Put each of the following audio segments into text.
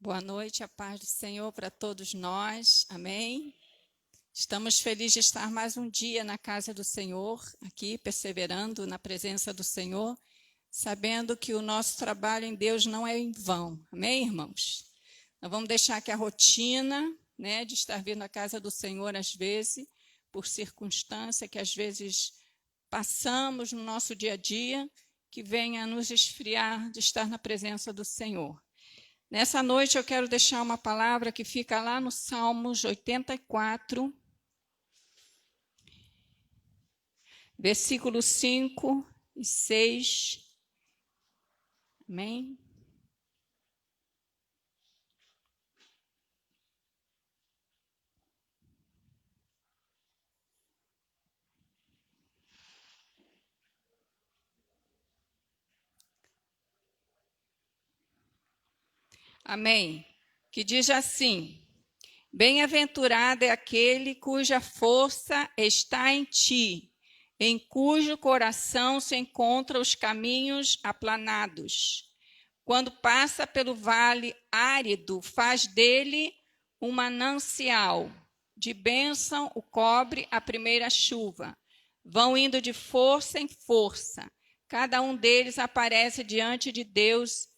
Boa noite, a paz do Senhor para todos nós, amém? Estamos felizes de estar mais um dia na casa do Senhor, aqui perseverando na presença do Senhor, sabendo que o nosso trabalho em Deus não é em vão, amém, irmãos? Nós vamos deixar que a rotina, de estar vindo à casa do Senhor às vezes, por circunstância que às vezes passamos no nosso dia a dia, que venha nos esfriar de estar na presença do Senhor. Nessa noite eu quero deixar uma palavra que fica lá no Salmos 84, versículos 5 e 6. Amém? Amém. Que diz assim: bem-aventurado é aquele cuja força está em ti, em cujo coração se encontram os caminhos aplanados. Quando passa pelo vale árido, faz dele um manancial. De bênção o cobre a primeira chuva. Vão indo de força em força. Cada um deles aparece diante de Deus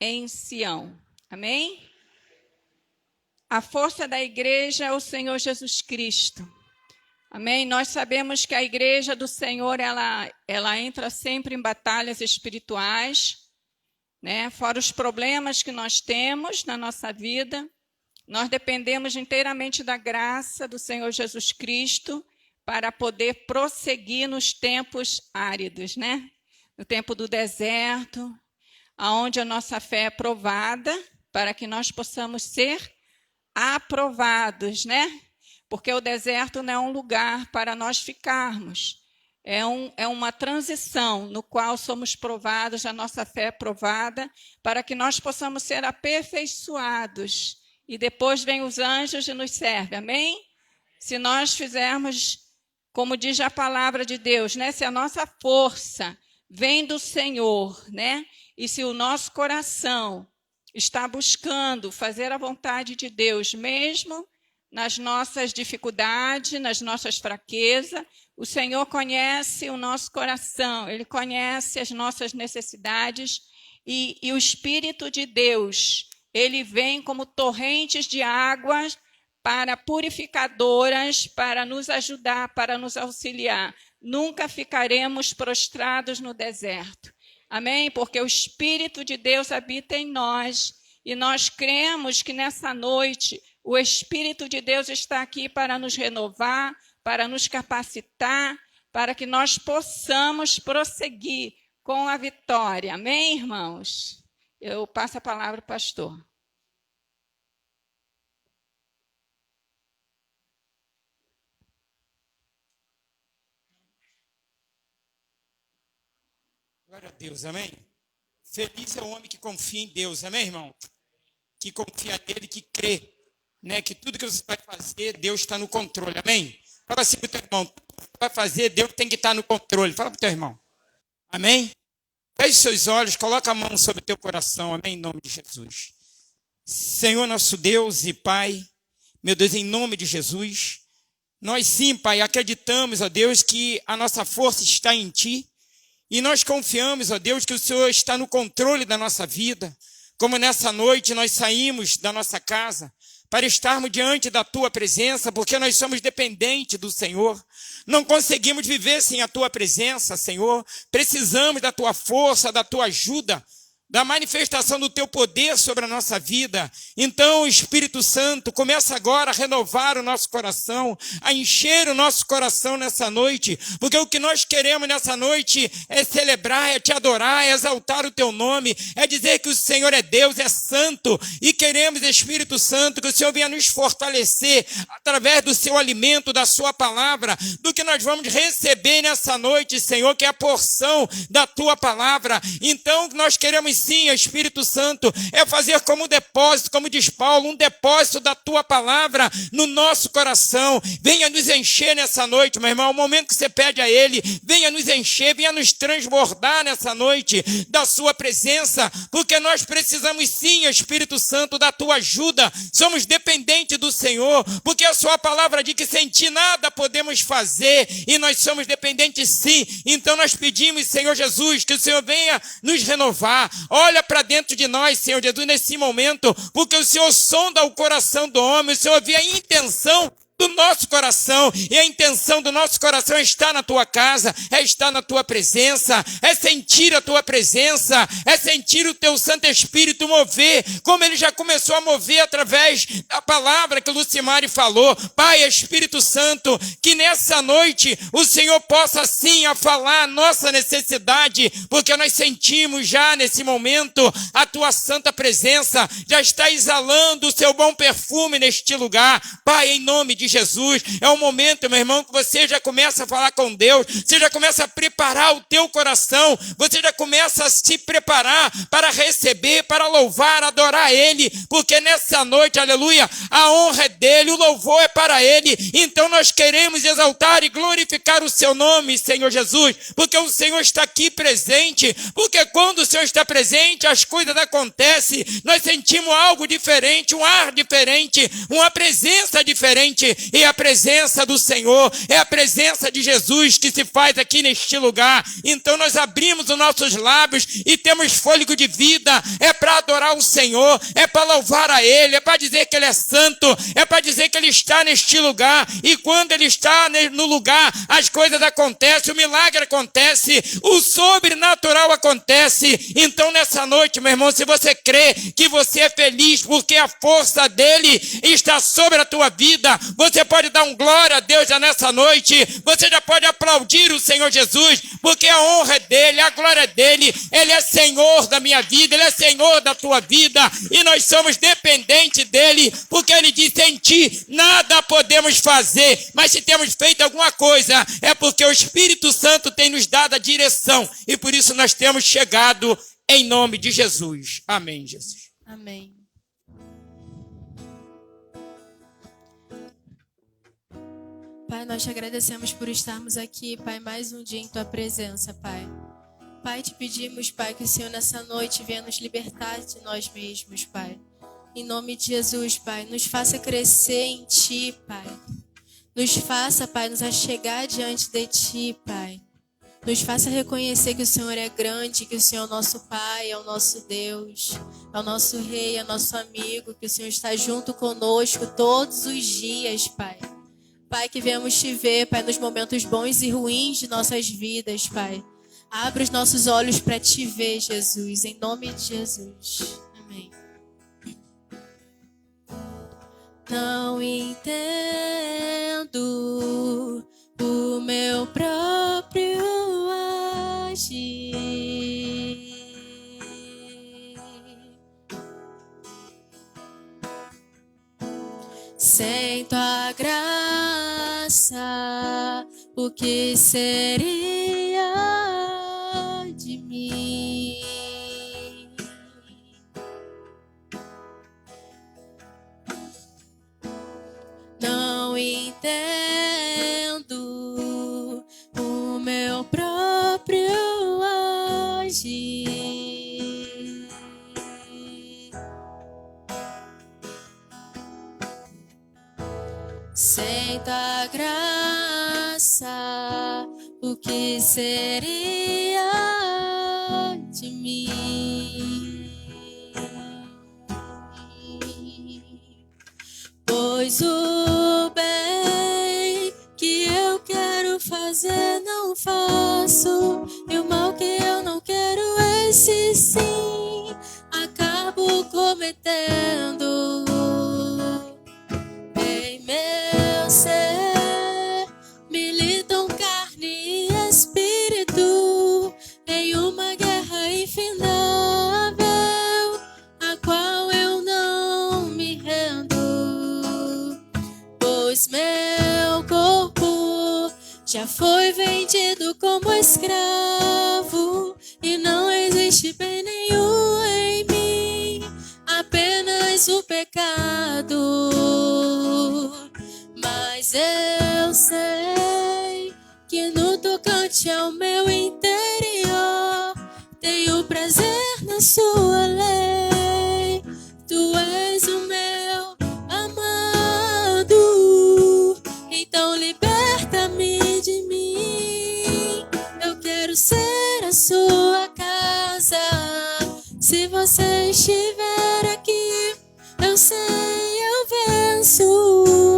em Sião. Amém? A força da igreja é o Senhor Jesus Cristo. Amém? Nós sabemos que a igreja do Senhor, ela entra sempre em batalhas espirituais, fora os problemas que nós temos na nossa vida. Nós dependemos inteiramente da graça do Senhor Jesus Cristo para poder prosseguir nos tempos áridos, No tempo do deserto, onde a nossa fé é provada, para que nós possamos ser aprovados, Porque o deserto não é um lugar para nós ficarmos. É uma transição no qual somos provados, a nossa fé é provada, para que nós possamos ser aperfeiçoados. E depois vem os anjos e nos servem, amém? Se nós fizermos, como diz a palavra de Deus, Se a nossa força vem do Senhor, E se o nosso coração está buscando fazer a vontade de Deus, mesmo nas nossas dificuldades, nas nossas fraquezas, o Senhor conhece o nosso coração, Ele conhece as nossas necessidades e o Espírito de Deus, Ele vem como torrentes de águas para purificadoras, para nos ajudar, para nos auxiliar. Nunca ficaremos prostrados no deserto. Amém? Porque o Espírito de Deus habita em nós e nós cremos que nessa noite o Espírito de Deus está aqui para nos renovar, para nos capacitar, para que nós possamos prosseguir com a vitória. Amém, irmãos? Eu passo a palavra ao pastor. Glória a Deus, amém? Feliz é o homem que confia em Deus, amém, irmão? Que confia nele, que crê, que tudo que você vai fazer, Deus está no controle, amém? Fala assim para o teu irmão, tudo que você vai fazer, Deus tem que estar no controle. Fala para o teu irmão, amém? Feche seus olhos, coloca a mão sobre o teu coração, amém? Em nome de Jesus. Senhor nosso Deus e Pai, meu Deus, em nome de Jesus, nós sim, Pai, acreditamos, ó Deus, que a nossa força está em Ti. E nós confiamos, ó Deus, que o Senhor está no controle da nossa vida. Como nessa noite nós saímos da nossa casa para estarmos diante da Tua presença, porque nós somos dependentes do Senhor. Não conseguimos viver sem a Tua presença, Senhor. Precisamos da Tua força, da Tua ajuda, da manifestação do Teu poder sobre a nossa vida. Então, Espírito Santo, começa agora a renovar o nosso coração, a encher o nosso coração nessa noite, porque o que nós queremos nessa noite é celebrar, é Te adorar, é exaltar o Teu nome, é dizer que o Senhor é Deus, é santo, e queremos, Espírito Santo, que o Senhor venha nos fortalecer através do Seu alimento, da Sua palavra, do que nós vamos receber nessa noite, Senhor, que é a porção da Tua palavra. Então, nós queremos sim, Espírito Santo, é fazer como depósito, como diz Paulo, um depósito da tua palavra no nosso coração. Venha nos encher nessa noite, meu irmão, o momento que você pede a Ele, venha nos encher, venha nos transbordar nessa noite da sua presença, porque nós precisamos sim, Espírito Santo, da tua ajuda. Somos dependentes do Senhor, porque a sua palavra diz que sem ti nada podemos fazer, e nós somos dependentes sim. Então nós pedimos, Senhor Jesus, que o Senhor venha nos renovar. Olha para dentro de nós, Senhor Jesus, nesse momento, porque o Senhor sonda o coração do homem, o Senhor vê a intenção do nosso coração, e a intenção do nosso coração é estar na tua casa, é estar na tua presença, é sentir a tua presença, é sentir o teu Santo Espírito mover, como ele já começou a mover através da palavra que o Lucimari falou. Pai, Espírito Santo, que nessa noite o Senhor possa sim a falar a nossa necessidade, porque nós sentimos já nesse momento a tua santa presença, já está exalando o seu bom perfume neste lugar. Pai, em nome de Jesus, é um momento, meu irmão, que você já começa a falar com Deus, você já começa a preparar o teu coração, você já começa a se preparar para receber, para louvar, adorar Ele, porque nessa noite, aleluia, a honra é dEle, o louvor é para Ele. Então nós queremos exaltar e glorificar o seu nome, Senhor Jesus, porque o Senhor está aqui presente, porque quando o Senhor está presente, as coisas acontecem, nós sentimos algo diferente, um ar diferente, uma presença diferente. E a presença do Senhor, é a presença de Jesus que se faz aqui neste lugar. Então nós abrimos os nossos lábios e temos fôlego de vida, é para adorar o Senhor, é para louvar a Ele, é para dizer que Ele é santo, é para dizer que Ele está neste lugar, e quando Ele está no lugar, as coisas acontecem, o milagre acontece, o sobrenatural acontece. Então nessa noite, meu irmão, se você crê que você é feliz porque a força dEle está sobre a tua vida, você pode dar um glória a Deus já nessa noite, você já pode aplaudir o Senhor Jesus, porque a honra é dEle, a glória é dEle, Ele é Senhor da minha vida, Ele é Senhor da tua vida, e nós somos dependentes dEle, porque Ele disse: em ti nada podemos fazer, mas se temos feito alguma coisa, é porque o Espírito Santo tem nos dado a direção, e por isso nós temos chegado em nome de Jesus. Amém, Jesus. Amém. Pai, nós te agradecemos por estarmos aqui, Pai, mais um dia em Tua presença, Pai. Pai, te pedimos, Pai, que o Senhor nessa noite venha nos libertar de nós mesmos, Pai. Em nome de Jesus, Pai, nos faça crescer em Ti, Pai. Nos faça, Pai, nos achegar diante de Ti, Pai. Nos faça reconhecer que o Senhor é grande, que o Senhor é o nosso Pai, é o nosso Deus, é o nosso Rei, é o nosso amigo, que o Senhor está junto conosco todos os dias, Pai. Pai, que venhamos te ver, Pai, nos momentos bons e ruins de nossas vidas, Pai. Abre os nossos olhos para te ver, Jesus, em nome de Jesus. Amém. Não entendo o meu próprio agir. Sem tua graça, o que seria de mim? Não entendo o meu próprio agir. Sem tua graça, o que seria de mim? Pois o bem que eu quero fazer não faço, e o mal que eu não quero, esse sim acabo cometendo. Em meu ser militam carne e espírito, em uma guerra infindável, a qual eu não me rendo. Pois meu corpo já foi vendido como escravo, e e não existe bem nenhum em mim, apenas o pecado. Mas eu sei que no tocante ao meu interior tenho prazer na sua lei. Tu és o meu amado, então liberta-me de mim. Eu quero ser a sua casa. Se você estiver aqui, eu sei, eu venço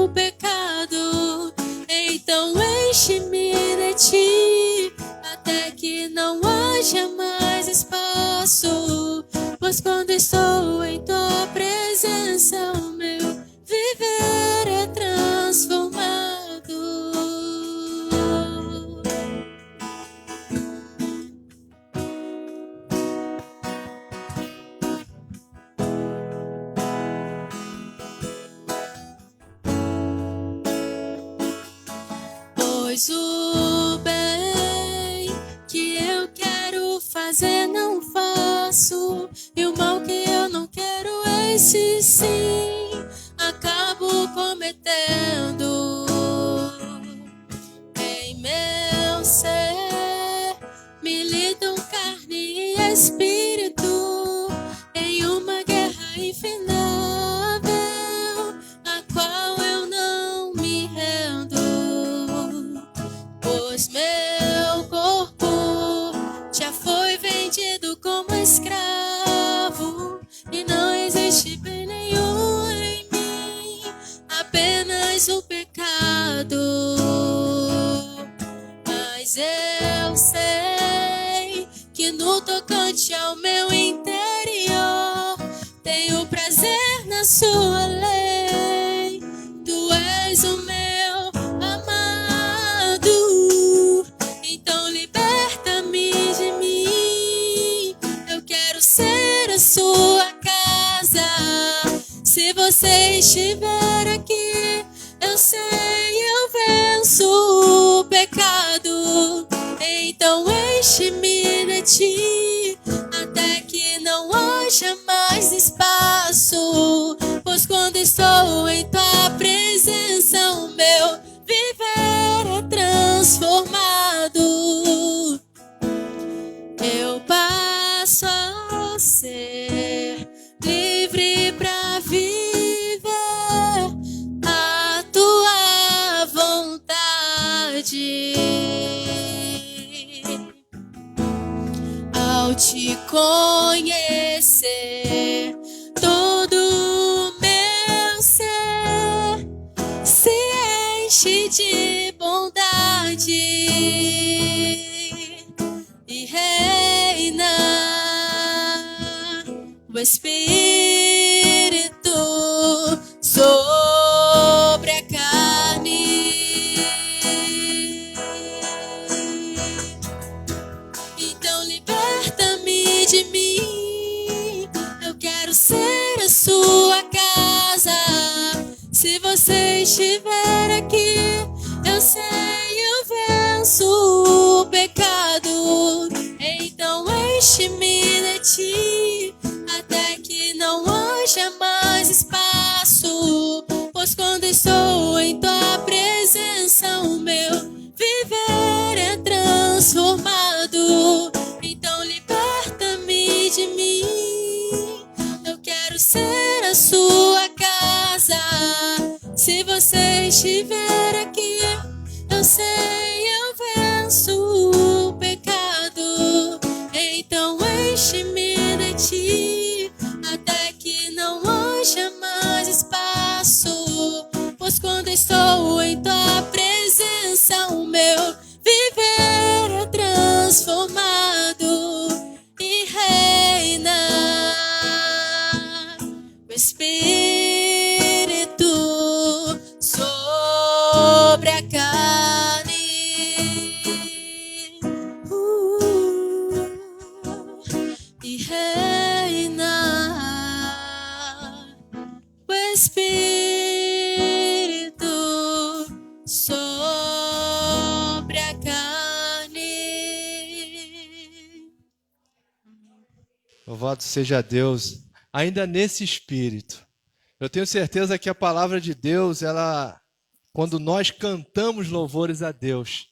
o pecado. Então enche-me de ti, até que não haja mais espaço. Pois quando estou em tua presença, o meu viver é transformado. Pois o bem que eu quero fazer não faço, e o mal que eu não quero, esse sim acabo cometendo. Em meu ser militam carne e espírito em uma guerra infindável, a qual eu não me rendo. Pois meu corpo já foi vendido como escravo, e não existe bem nenhum em mim, apenas o pecado. Mas eu sei que no tocante ao meu interior tenho prazer na sua lei. Tu és o meu amado, então liberta-me de mim. Eu quero ser a sua casa. Se você estiver aqui, eu sei, eu venço o pecado. Então enche-me de ti, até que não haja mais espaço. Pois quando estou em tua presença, o meu viver é transformado. Eu passo a ser livre para viver a tua vontade. Ao te conhecer, todo o meu ser se enche de bondade e reina o Espírito sobre a carne. Então liberta-me de mim. Eu quero ser a sua casa. Se você estiver aqui, eu sei, eu venço o pecado. Então enche-me de ti, até que não haja mais espaço. Pois quando estou em tua presença, o meu viver é transformado. Então liberta-me de mim. Eu quero ser a sua casa. Se você estiver aqui, eu sei, eu venço o pecado. Então enche-me de ti, até que não haja mais espaço. Pois quando estou em tua presença, o meu viver é transformado e reina o Espírito sobre a carne. E reina o Espírito sobre a carne. Louvado seja Deus. Ainda nesse espírito, eu tenho certeza que a palavra de Deus, quando nós cantamos louvores a Deus,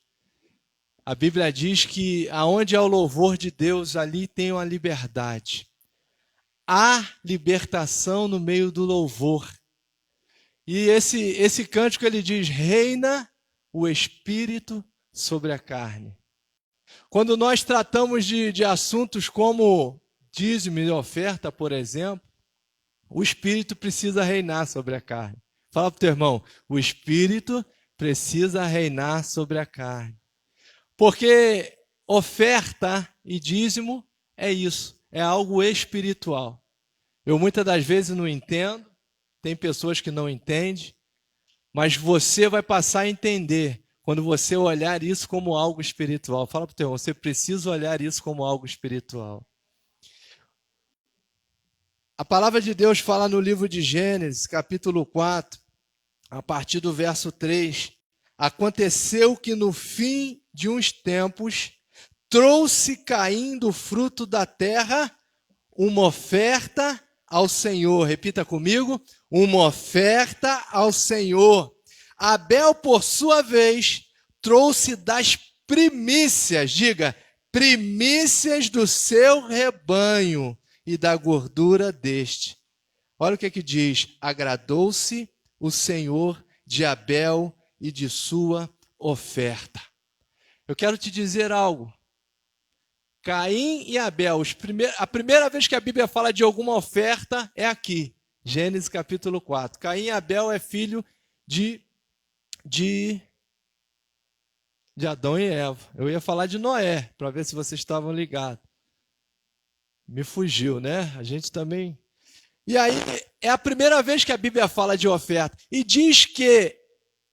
a Bíblia diz que aonde há o louvor de Deus, ali tem uma liberdade. Há libertação no meio do louvor. E esse cântico ele diz: reina o Espírito sobre a carne. Quando nós tratamos de assuntos como dízimo e oferta, por exemplo, o Espírito precisa reinar sobre a carne. Fala para o teu irmão: o Espírito precisa reinar sobre a carne. Porque oferta e dízimo é isso, é algo espiritual. Eu muitas das vezes não entendo, tem pessoas que não entendem, mas você vai passar a entender quando você olhar isso como algo espiritual. Fala para o teu irmão: você precisa olhar isso como algo espiritual. A palavra de Deus fala no livro de Gênesis, capítulo 4, a partir do verso 3. Aconteceu que no fim de uns tempos, trouxe Caim do fruto da terra uma oferta ao Senhor. Repita comigo: uma oferta ao Senhor. Abel, por sua vez, trouxe das primícias, diga, primícias do seu rebanho e da gordura deste. Olha o que diz: agradou-se o Senhor de Abel e de sua oferta. Eu quero te dizer algo. Caim e Abel, a primeira vez que a Bíblia fala de alguma oferta é aqui, Gênesis capítulo 4. Caim e Abel é filho de Adão e Eva. Eu ia falar de Noé, para ver se vocês estavam ligados. Me fugiu, né? A gente também... E aí, é a primeira vez que a Bíblia fala de oferta. E diz que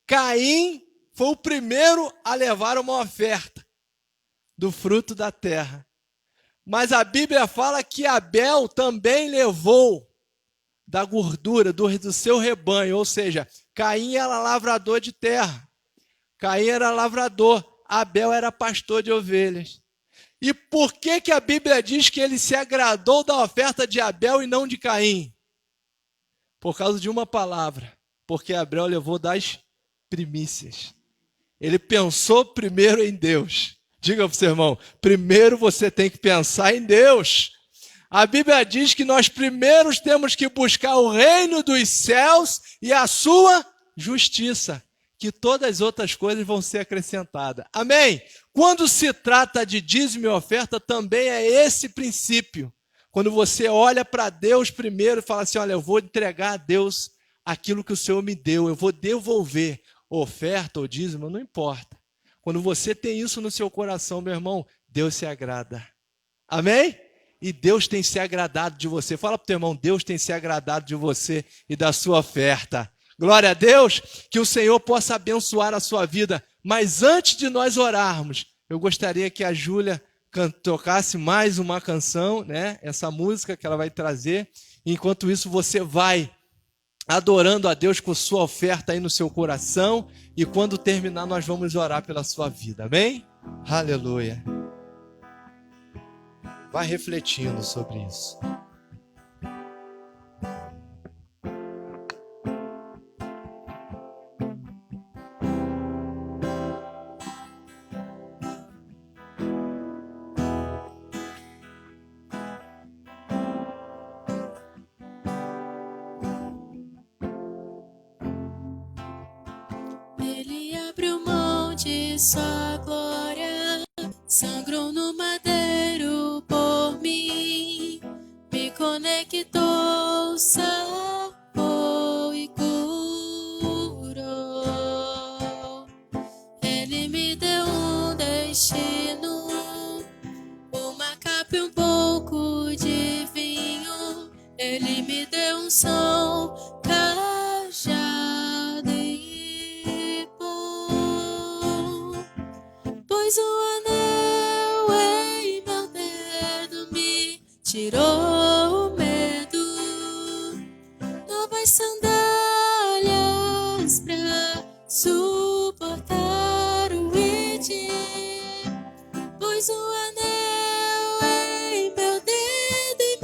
Caim foi o primeiro a levar uma oferta do fruto da terra. Mas a Bíblia fala que Abel também levou da gordura do seu rebanho. Ou seja, Caim era lavrador de terra. Caim era lavrador. Abel era pastor de ovelhas. E por que a Bíblia diz que ele se agradou da oferta de Abel e não de Caim? Por causa de uma palavra. Porque Abel levou das primícias. Ele pensou primeiro em Deus. Diga para o seu irmão: primeiro você tem que pensar em Deus. A Bíblia diz que nós primeiro temos que buscar o reino dos céus e a sua justiça, que todas as outras coisas vão ser acrescentadas. Amém? Quando se trata de dízimo e oferta, também é esse princípio. Quando você olha para Deus primeiro e fala assim: olha, eu vou entregar a Deus aquilo que o Senhor me deu, eu vou devolver. Oferta ou dízimo, não importa. Quando você tem isso no seu coração, meu irmão, Deus se agrada. Amém? E Deus tem se agradado de você. Fala para o teu irmão: Deus tem se agradado de você e da sua oferta. Glória a Deus, que o Senhor possa abençoar a sua vida. Mas antes de nós orarmos, eu gostaria que a Júlia tocasse mais uma canção, né? Essa música que ela vai trazer. Enquanto isso, você vai adorando a Deus com sua oferta aí no seu coração. E quando terminar, nós vamos orar pela sua vida. Amém? Aleluia. Vai refletindo sobre isso. Sua glória sangrou no madeiro por mim, me conectou, salvou e curou. Ele me deu um destino, uma capa e um pouco de vinho. Ele me deu um som, cajado e pão. Pois o anel em meu dedo me tirou o medo. Novas sandálias pra suportar o id. Pois o anel em meu dedo e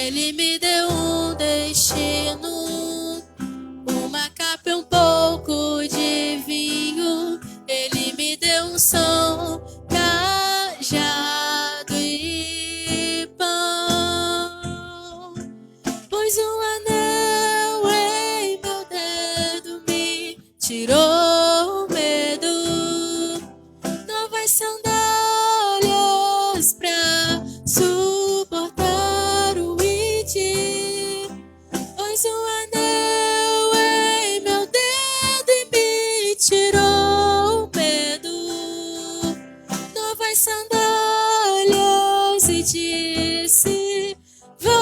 Ele me deu um destino, uma capa e um pouco de vinho. Ele me deu um som, cajado e pão. Pôs um anel em meu dedo, me tirou o medo. Novas sandálias pra suportar o id. Pôs um anel em meu dedo e me tirou o medo. Novas sandálias e disse: vai.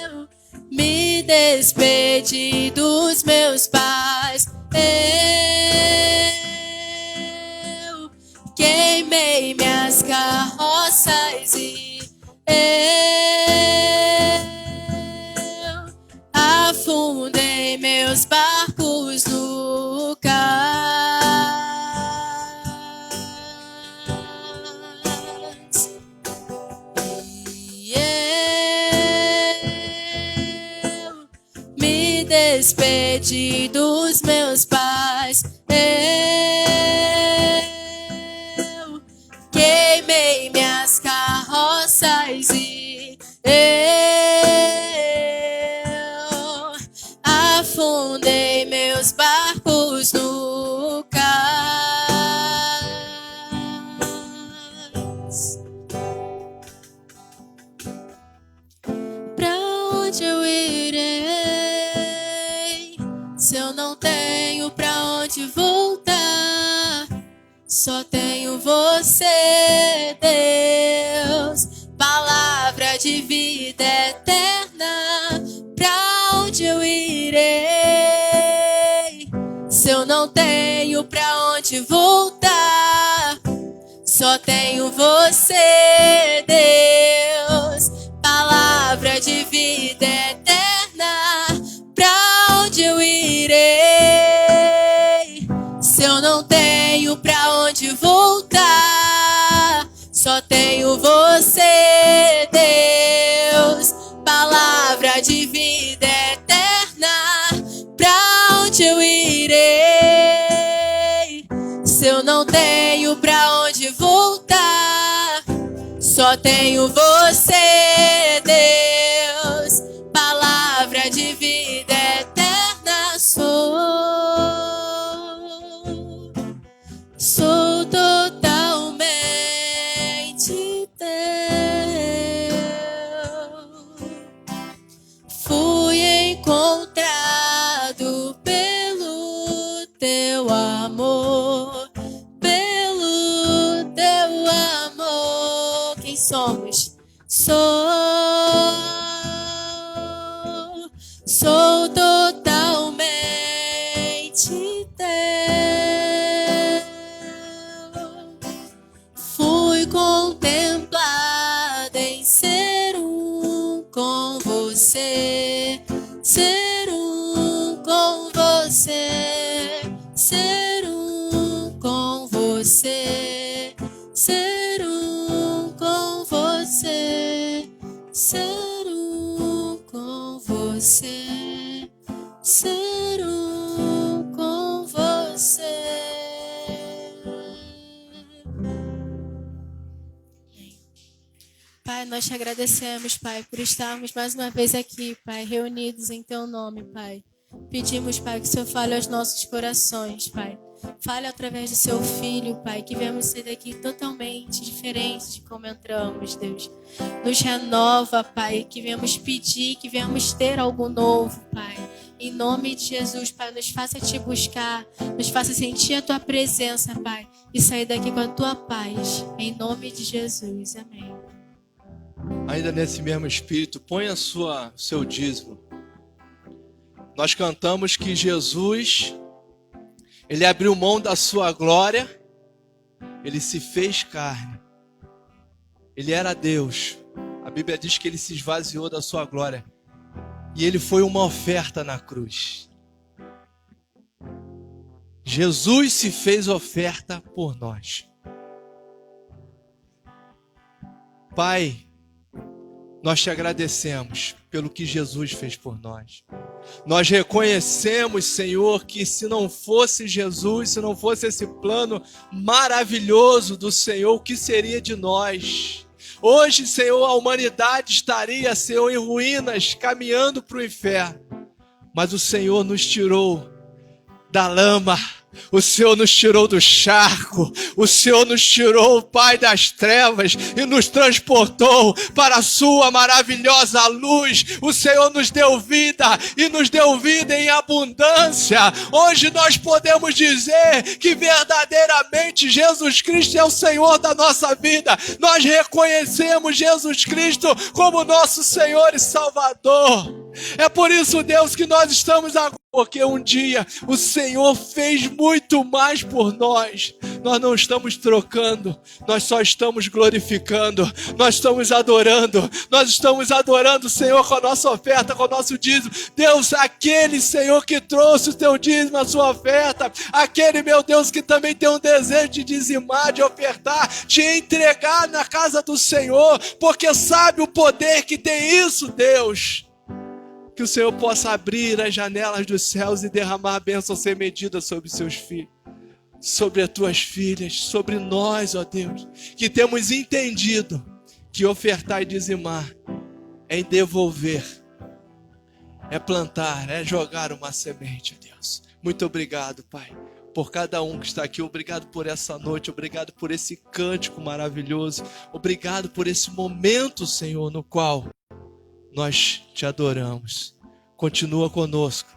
Eu me despedi dos meus pais. Eu queimei minhas carroças e eu afundei meus barcos no cais. E eu me despedi dos meus pais. Eu queimei minhas carroças e eu afundei meus barcos no cais. Pra onde eu irei se eu não tenho pra onde voltar? Só tenho você, Deus, palavra de vida eterna. Pra onde eu irei se eu não tenho pra onde voltar? Só tenho você, Deus, palavra de vida eterna. Pra onde eu irei se eu não tenho pra onde voltar? Só tenho você, Deus, palavra de vida eterna. Pra onde eu irei se eu não tenho pra onde voltar? Só tenho você, Deus, palavra de vida eterna. Sou totalmente teu. Fui encontrado pelo teu amor, pelo teu amor. Quem somos? Sou totalmente teu. Fui contemplada em ser um com você, ser um com você, ser um com você, ser um com você, ser um com você, ser um com você. Pai, nós te agradecemos, Pai, por estarmos mais uma vez aqui, Pai, reunidos em Teu nome, Pai. Pedimos, Pai, que o Senhor fale aos nossos corações, Pai. Fale através do Seu Filho, Pai, que viemos sair daqui totalmente diferente de como entramos, Deus. Nos renova, Pai, que viemos pedir, que viemos ter algo novo, Pai. Em nome de Jesus, Pai, nos faça Te buscar, nos faça sentir a Tua presença, Pai, e sair daqui com a Tua paz. Em nome de Jesus, amém. Ainda nesse mesmo espírito, ponha seu dízimo. Nós cantamos que Jesus, Ele abriu mão da sua glória, Ele se fez carne. Ele era Deus. A Bíblia diz que Ele se esvaziou da sua glória. E Ele foi uma oferta na cruz. Jesus se fez oferta por nós. Pai, nós te agradecemos pelo que Jesus fez por nós. Nós reconhecemos, Senhor, que se não fosse Jesus, se não fosse esse plano maravilhoso do Senhor, o que seria de nós? Hoje, Senhor, a humanidade estaria, Senhor, em ruínas, caminhando para o inferno. Mas o Senhor nos tirou da lama. O Senhor nos tirou do charco, o Senhor nos tirou, Pai, das trevas e nos transportou para a sua maravilhosa luz. O Senhor nos deu vida e nos deu vida em abundância. Hoje nós podemos dizer que verdadeiramente Jesus Cristo é o Senhor da nossa vida. Nós reconhecemos Jesus Cristo como nosso Senhor e Salvador. É por isso, Deus, que nós estamos agora, porque um dia o Senhor fez muito mais por nós. Nós não estamos trocando, nós só estamos glorificando, nós estamos adorando o Senhor com a nossa oferta, com o nosso dízimo. Deus, aquele Senhor que trouxe o teu dízimo, a sua oferta, aquele, meu Deus, que também tem um desejo de dizimar, de ofertar, de entregar na casa do Senhor, porque sabe o poder que tem isso, Deus. Que o Senhor possa abrir as janelas dos céus e derramar a bênção sem medida sobre seus filhos, sobre as tuas filhas, sobre nós, ó Deus, que temos entendido que ofertar e dizimar é devolver, é plantar, é jogar uma semente, ó Deus. Muito obrigado, Pai, por cada um que está aqui. Obrigado por essa noite, obrigado por esse cântico maravilhoso, obrigado por esse momento, Senhor, no qual nós te adoramos. Continua conosco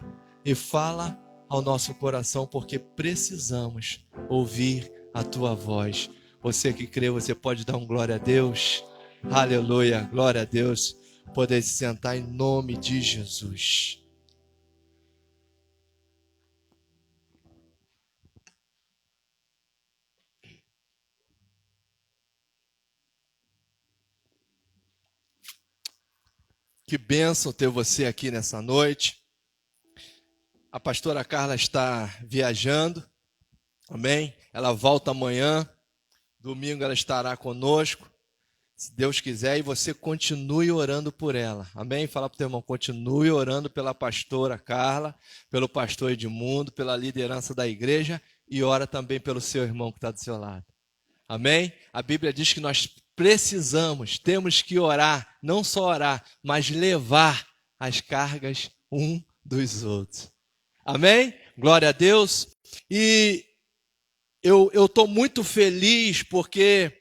e fala ao nosso coração, porque precisamos ouvir a tua voz. Você que crê, você pode dar um glória a Deus. Aleluia, glória a Deus. Poder se sentar em nome de Jesus. Que bênção ter você aqui nessa noite. A pastora Carla está viajando, amém? Ela volta amanhã, domingo ela estará conosco, se Deus quiser, e você continue orando por ela, amém? Fala para o teu irmão, continue orando pela pastora Carla, pelo pastor Edmundo, pela liderança da igreja, e ora também pelo seu irmão que está do seu lado, amém? A Bíblia diz que nós temos que orar, não só orar, mas levar as cargas um dos outros. Amém? Glória a Deus. E eu estou muito feliz porque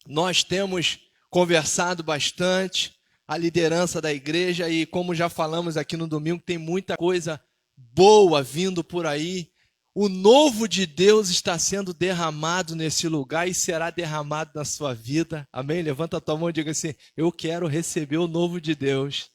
nós temos conversado bastante, a liderança da igreja, e como já falamos aqui no domingo, tem muita coisa boa vindo por aí. O novo de Deus está sendo derramado nesse lugar e será derramado na sua vida. Amém? Levanta a tua mão e diga assim: eu quero receber o novo de Deus.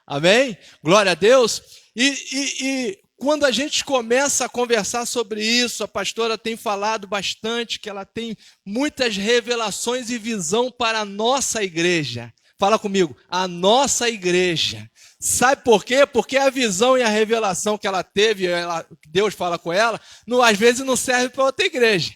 Amém? Glória a Deus. E quando a gente começa a conversar sobre isso, a pastora tem falado bastante que ela tem muitas revelações e visão para a nossa igreja. Fala comigo, a nossa igreja. Sabe por quê? Porque a visão e a revelação que ela teve, Deus fala com ela, às vezes não serve para outra igreja.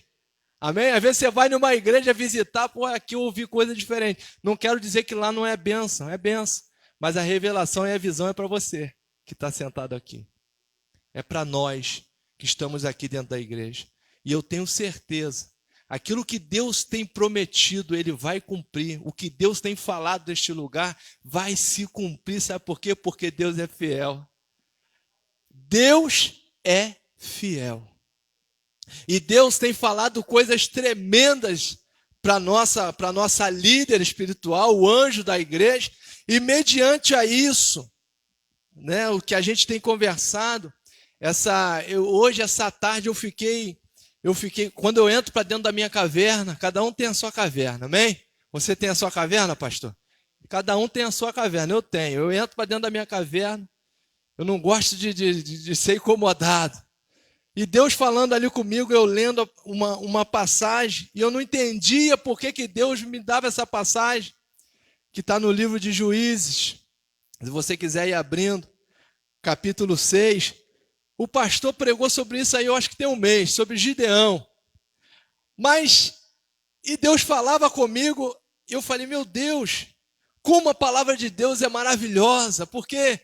Amém? Às vezes você vai numa igreja visitar, pô, aqui eu ouvi coisa diferente. Não quero dizer que lá não é bênção, é bênção. Mas a revelação e a visão é para você que está sentado aqui. É para nós que estamos aqui dentro da igreja. E eu tenho certeza, aquilo que Deus tem prometido, Ele vai cumprir. O que Deus tem falado deste lugar vai se cumprir. Sabe por quê? Porque Deus é fiel. Deus é fiel. E Deus tem falado coisas tremendas para nossa líder espiritual, o anjo da igreja. E mediante a isso, né, o que a gente tem conversado, hoje, essa tarde, eu fiquei, quando eu entro para dentro da minha caverna, cada um tem a sua caverna, amém? Você tem a sua caverna, pastor? Cada um tem a sua caverna, eu tenho. Eu entro para dentro da minha caverna, eu não gosto de ser incomodado. E Deus falando ali comigo, eu lendo uma passagem, e eu não entendia por que Deus me dava essa passagem, que está no livro de Juízes. Se você quiser ir abrindo, capítulo 6, O pastor pregou sobre isso aí, eu acho que tem um mês, sobre Gideão. E Deus falava comigo, e eu falei, meu Deus, como a palavra de Deus é maravilhosa, porque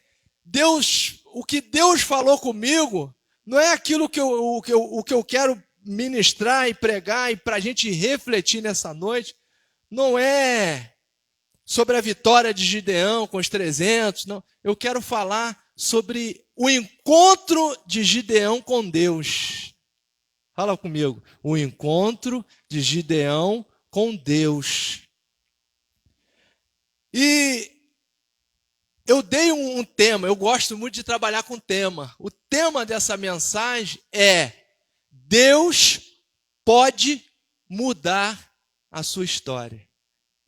o que Deus falou comigo não é aquilo que eu quero ministrar e pregar e para a gente refletir nessa noite, não é sobre a vitória de Gideão com os 300, não. Eu quero falar sobre o encontro de Gideão com Deus. Fala comigo, o encontro de Gideão com Deus. E eu dei um tema, eu gosto muito de trabalhar com tema. O tema dessa mensagem é: Deus pode mudar a sua história.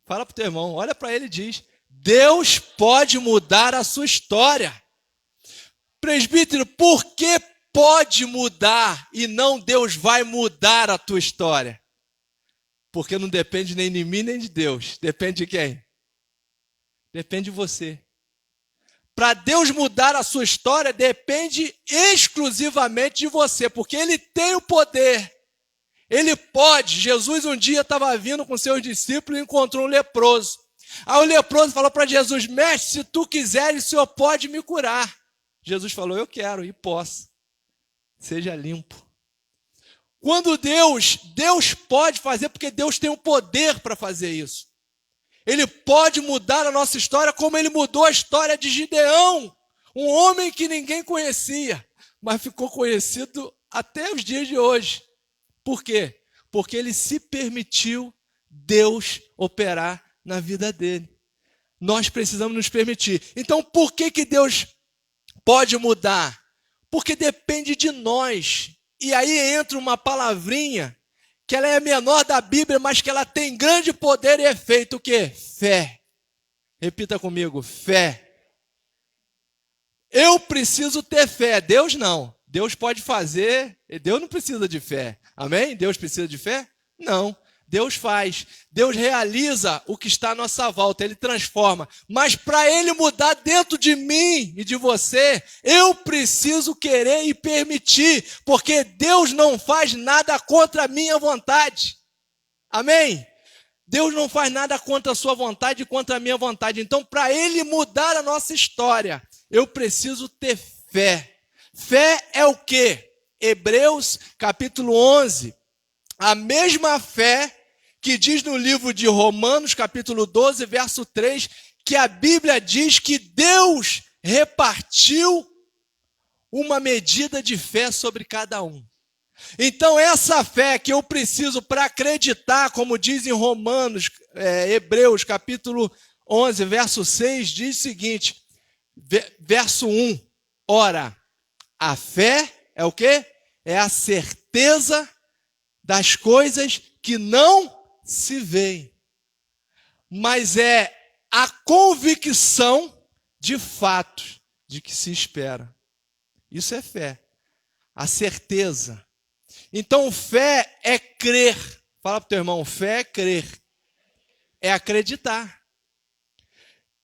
Fala para o teu irmão, olha para ele e diz: Deus pode mudar a sua história. Presbítero, por que pode mudar e não Deus vai mudar a tua história? Porque não depende nem de mim nem de Deus. Depende de quem? Depende de você. Para Deus mudar a sua história, depende exclusivamente de você, porque Ele tem o poder. Ele pode. Jesus um dia estava vindo com seus discípulos e encontrou um leproso. Aí o leproso falou para Jesus: mestre, se tu quiseres, o Senhor pode me curar. Jesus falou: eu quero e posso. Seja limpo. Quando Deus pode fazer, porque Deus tem o poder para fazer isso. Ele pode mudar a nossa história como Ele mudou a história de Gideão, um homem que ninguém conhecia, mas ficou conhecido até os dias de hoje. Por quê? Porque ele se permitiu Deus operar na vida dele. Nós precisamos nos permitir. Então, por que Deus pode mudar? Porque depende de nós. E aí entra uma palavrinha que ela é a menor da Bíblia, mas que ela tem grande poder e efeito. O quê? Fé. Repita comigo, fé. Eu preciso ter fé, Deus não. Deus pode fazer, Deus não precisa de fé. Amém? Deus precisa de fé? Não. Deus faz. Deus realiza o que está à nossa volta. Ele transforma. Mas para Ele mudar dentro de mim e de você, eu preciso querer e permitir. Porque Deus não faz nada contra a minha vontade. Amém? Deus não faz nada contra a sua vontade e contra a minha vontade. Então, para Ele mudar a nossa história, eu preciso ter fé. Fé é o quê? Hebreus capítulo 11. A mesma fé que diz no livro de Romanos, capítulo 12, verso 3, que a Bíblia diz que Deus repartiu uma medida de fé sobre cada um. Então, essa fé que eu preciso para acreditar, como diz em Romanos, Hebreus, capítulo 11, verso 6, diz o seguinte, verso 1, ora, a fé é o quê? É a certeza das coisas que não se veem, mas é a convicção de fatos de que se espera. Isso é fé, a certeza. Então, fé é crer. Fala para o teu irmão, fé é crer, é acreditar.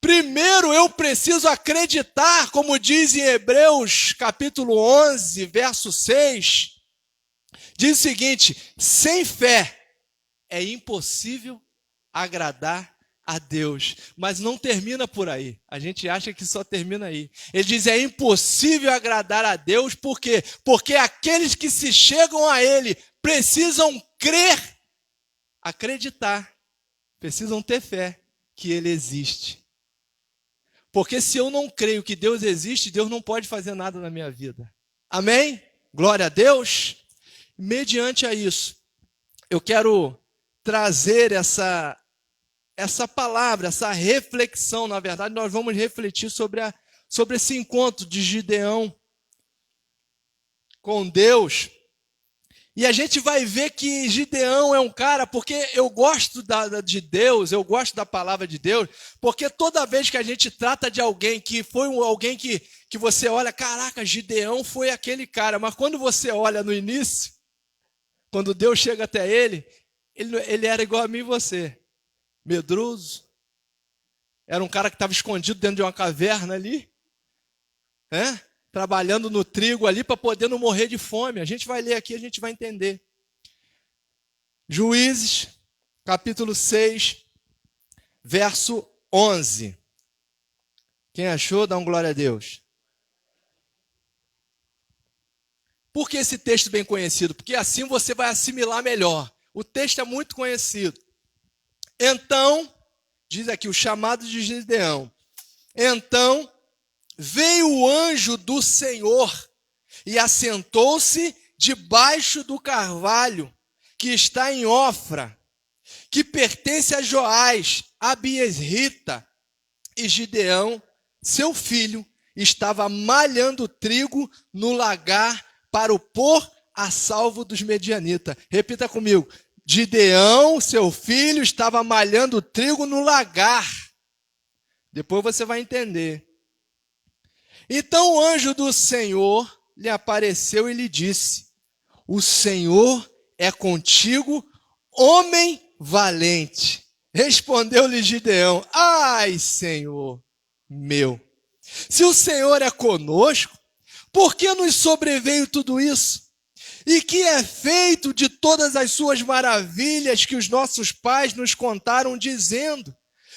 Primeiro eu preciso acreditar, como diz em Hebreus capítulo 11, verso 6, diz o seguinte, sem fé é impossível agradar a Deus. Mas não termina por aí. A gente acha que só termina aí. Ele diz, é impossível agradar a Deus, por quê? Porque aqueles que se chegam a Ele precisam crer, acreditar, precisam ter fé que Ele existe. Porque se eu não creio que Deus existe, Deus não pode fazer nada na minha vida. Amém? Glória a Deus. Mediante a isso, eu quero trazer essa palavra, essa reflexão. Na verdade, nós vamos refletir sobre esse encontro de Gideão com Deus. E a gente vai ver que Gideão é um cara, porque eu gosto de Deus, eu gosto da palavra de Deus, porque toda vez que a gente trata de alguém que foi alguém que você olha, caraca, Gideão foi aquele cara, mas quando você olha no início, quando Deus chega até ele era igual a mim e você, medroso, era um cara que estava escondido dentro de uma caverna ali, trabalhando no trigo ali para poder não morrer de fome. A gente vai ler aqui, a gente vai entender. Juízes, capítulo 6, verso 11. Quem achou, dá um glória a Deus. Por que esse texto bem conhecido? Porque assim você vai assimilar melhor. O texto é muito conhecido. Então, diz aqui o chamado de Gideão. Então, veio o anjo do Senhor e assentou-se debaixo do carvalho que está em Ofra, que pertence a Joás, a Biesrita, e Gideão, seu filho, estava malhando trigo no lagar para o pôr a salvo dos medianitas. Repita comigo. Gideão, seu filho, estava malhando trigo no lagar. Depois você vai entender. Então o anjo do Senhor lhe apareceu e lhe disse: o Senhor é contigo, homem valente. Respondeu-lhe Gideão: ai, Senhor meu, se o Senhor é conosco, por que nos sobreveio tudo isso? E que é feito de todas as suas maravilhas que os nossos pais nos contaram, dizendo: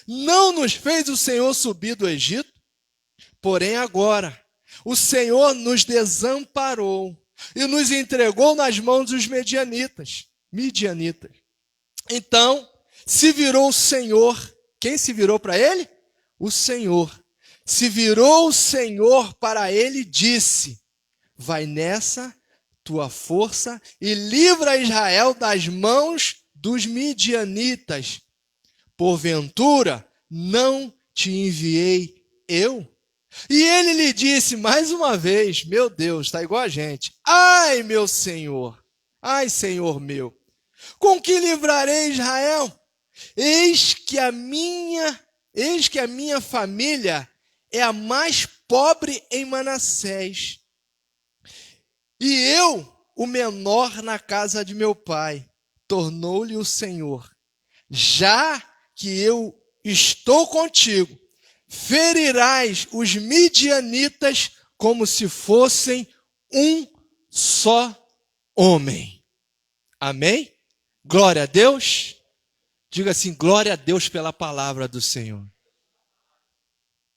não nos fez o Senhor subir do Egito? Porém agora, o Senhor nos desamparou e nos entregou nas mãos dos midianitas. Então, se virou o Senhor. Quem se virou para ele? O Senhor. Se virou o Senhor para ele e disse: vai nessa tua força e livra Israel das mãos dos midianitas. Porventura, não te enviei eu? E ele lhe disse mais uma vez: meu Deus, está igual a gente. Ai, meu Senhor, ai, Senhor meu, com que livrarei Israel? Eis que a minha família é a mais pobre em Manassés, e eu, o menor na casa de meu pai. Tornou-lhe o Senhor: já que eu estou contigo, ferirás os midianitas como se fossem um só homem. Amém? Glória a Deus. Diga assim: glória a Deus pela palavra do Senhor.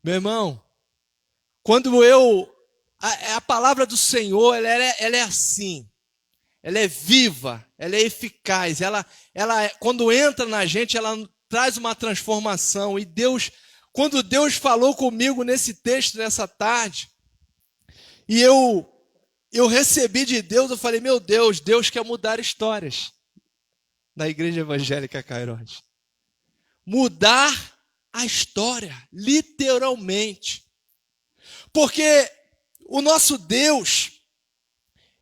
Meu irmão, quando a palavra do Senhor, ela é assim, ela é viva, ela é eficaz, ela quando entra na gente, ela traz uma transformação. E Deus, quando Deus falou comigo nesse texto, nessa tarde, e eu recebi de Deus, eu falei: meu Deus, Deus quer mudar histórias na Igreja Evangélica Kairos. Mudar a história, literalmente. Porque o nosso Deus,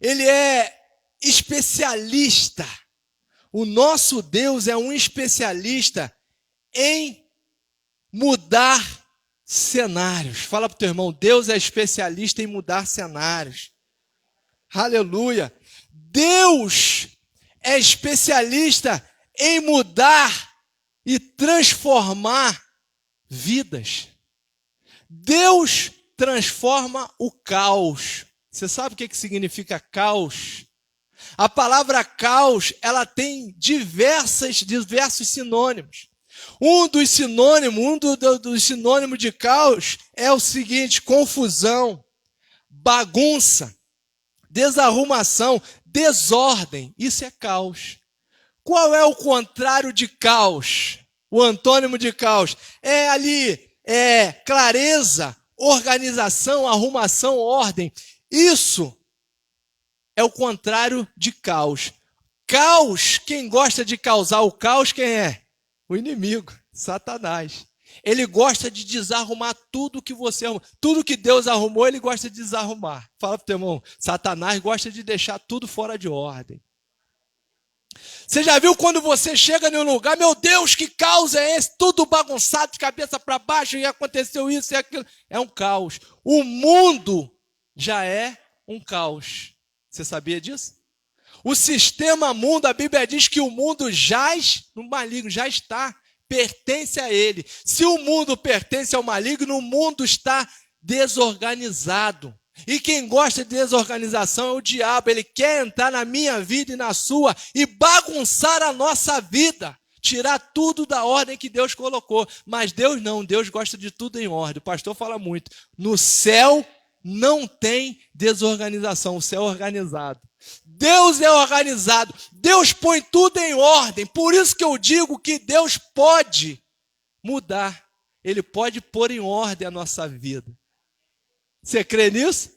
ele é especialista. O nosso Deus é um especialista em mudar cenários. Fala para o teu irmão: Deus é especialista em mudar cenários. Aleluia. Deus é especialista em mudar e transformar vidas. Deus transforma o caos. Você sabe o que significa caos? A palavra caos, ela tem diversos sinônimos. Um dos sinônimos de caos é o seguinte: confusão, bagunça, desarrumação, desordem. Isso é caos. Qual é o contrário de caos? O antônimo de caos é clareza, organização, arrumação, ordem. Isso é o contrário de caos. Caos, quem gosta de causar o caos, quem é? O inimigo, Satanás. Ele gosta de desarrumar tudo que você arrumou. Tudo que Deus arrumou, ele gosta de desarrumar. Fala para o teu irmão: Satanás gosta de deixar tudo fora de ordem. Você já viu quando você chega em um lugar: meu Deus, que caos é esse? Tudo bagunçado, de cabeça para baixo, e aconteceu isso e aquilo. É um caos. O mundo já é um caos. Você sabia disso? O sistema mundo, a Bíblia diz que o mundo jaz no maligno, já está, pertence a ele. Se o mundo pertence ao maligno, o mundo está desorganizado. E quem gosta de desorganização é o diabo. Ele quer entrar na minha vida e na sua e bagunçar a nossa vida. Tirar tudo da ordem que Deus colocou. Mas Deus não, Deus gosta de tudo em ordem. O pastor fala muito. No céu não tem desorganização, o céu é organizado. Deus é organizado. Deus põe tudo em ordem. Por isso que eu digo que Deus pode mudar. Ele pode pôr em ordem a nossa vida. Você crê nisso?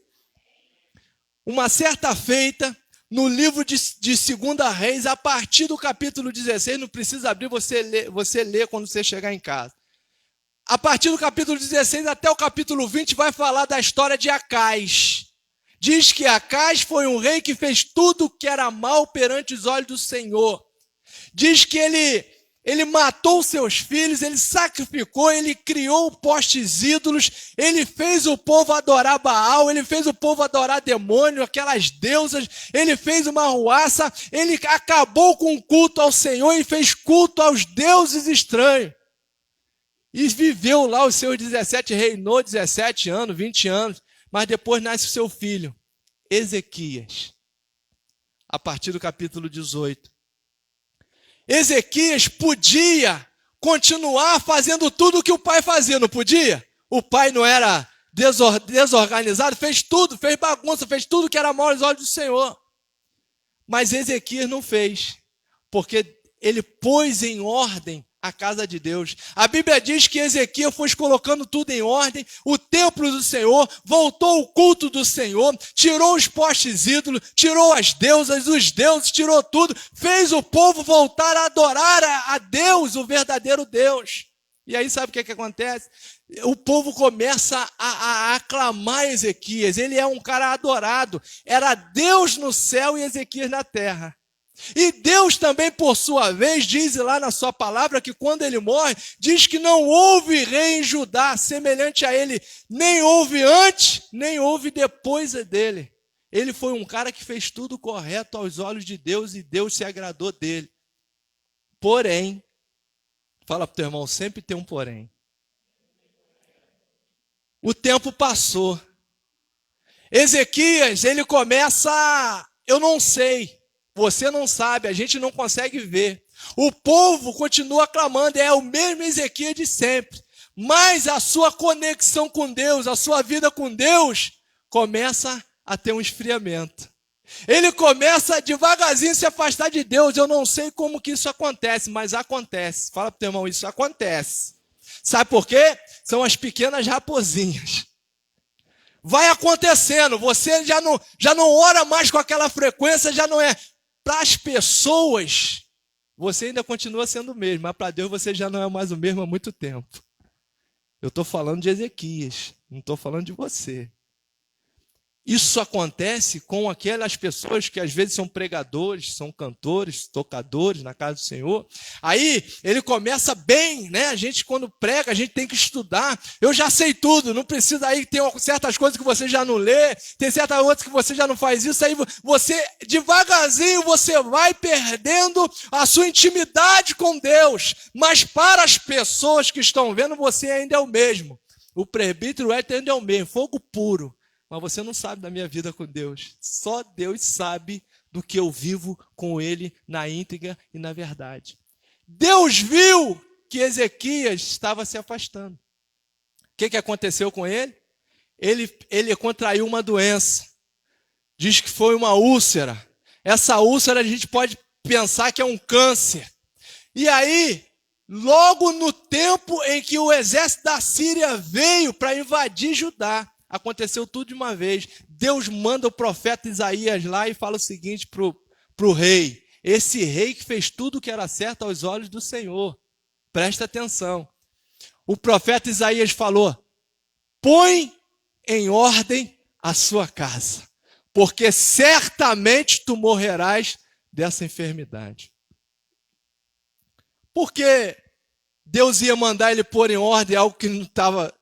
Uma certa feita, no livro de 2 Reis, a partir do capítulo 16, não precisa abrir, você lê quando você chegar em casa. A partir do capítulo 16 até o capítulo 20 vai falar da história de Acaz. Diz que Acaz foi um rei que fez tudo o que era mal perante os olhos do Senhor. Diz que ele matou seus filhos, ele sacrificou, ele criou postes ídolos, ele fez o povo adorar Baal, ele fez o povo adorar demônio, aquelas deusas, ele fez uma arruaça, ele acabou com o culto ao Senhor e fez culto aos deuses estranhos. E viveu lá os seus 17, reinou 17 anos, 20 anos, mas depois nasce o seu filho, Ezequias, a partir do capítulo 18. Ezequias podia continuar fazendo tudo o que o pai fazia, não podia? O pai não era desorganizado, fez tudo, fez bagunça, fez tudo que era mal aos olhos do Senhor. Mas Ezequias não fez, porque ele pôs em ordem a casa de Deus. A Bíblia diz que Ezequias foi colocando tudo em ordem, o templo do Senhor, voltou o culto do Senhor, tirou os postes ídolos, tirou as deusas, os deuses, tirou tudo, fez o povo voltar a adorar a Deus, o verdadeiro Deus. E aí sabe o que acontece? O povo começa a aclamar Ezequias, ele é um cara adorado, era Deus no céu e Ezequias na terra. E Deus também, por sua vez, diz lá na sua palavra que quando ele morre, diz que não houve rei em Judá semelhante a ele, nem houve antes, nem houve depois dele. Ele foi um cara que fez tudo correto aos olhos de Deus e Deus se agradou dele. Porém, fala para o teu irmão, sempre tem um porém. O tempo passou. Ezequias, ele começa, eu não sei. Você não sabe, a gente não consegue ver. O povo continua clamando, é o mesmo Ezequias de sempre. Mas a sua conexão com Deus, a sua vida com Deus, começa a ter um esfriamento. Ele começa devagarzinho a se afastar de Deus. Eu não sei como que isso acontece, mas acontece. Fala para o teu irmão, isso acontece. Sabe por quê? São as pequenas raposinhas. Vai acontecendo, você já não ora mais com aquela frequência, já não é... Para as pessoas, você ainda continua sendo o mesmo, mas para Deus você já não é mais o mesmo há muito tempo. Eu estou falando de Ezequias, não estou falando de você. Isso acontece com aquelas pessoas que às vezes são pregadores, são cantores, tocadores na casa do Senhor. Aí ele começa bem, né? A gente quando prega, a gente tem que estudar. Eu já sei tudo, não precisa aí, tem certas coisas que você já não lê, tem certas outras que você já não faz isso. Aí você, devagarzinho, você vai perdendo a sua intimidade com Deus. Mas para as pessoas que estão vendo, você ainda é o mesmo. O presbítero ainda é o mesmo, fogo puro. Mas você não sabe da minha vida com Deus. Só Deus sabe do que eu vivo com Ele na íntegra e na verdade. Deus viu que Ezequias estava se afastando. O que aconteceu com ele? Ele contraiu uma doença. Diz que foi uma úlcera. Essa úlcera a gente pode pensar que é um câncer. E aí, logo no tempo em que o exército da Síria veio para invadir Judá, aconteceu tudo de uma vez. Deus manda o profeta Isaías lá e fala o seguinte para o rei. Esse rei que fez tudo o que era certo aos olhos do Senhor. Presta atenção. O profeta Isaías falou, põe em ordem a sua casa, porque certamente tu morrerás dessa enfermidade. Porque Deus ia mandar ele pôr em ordem algo que não estava...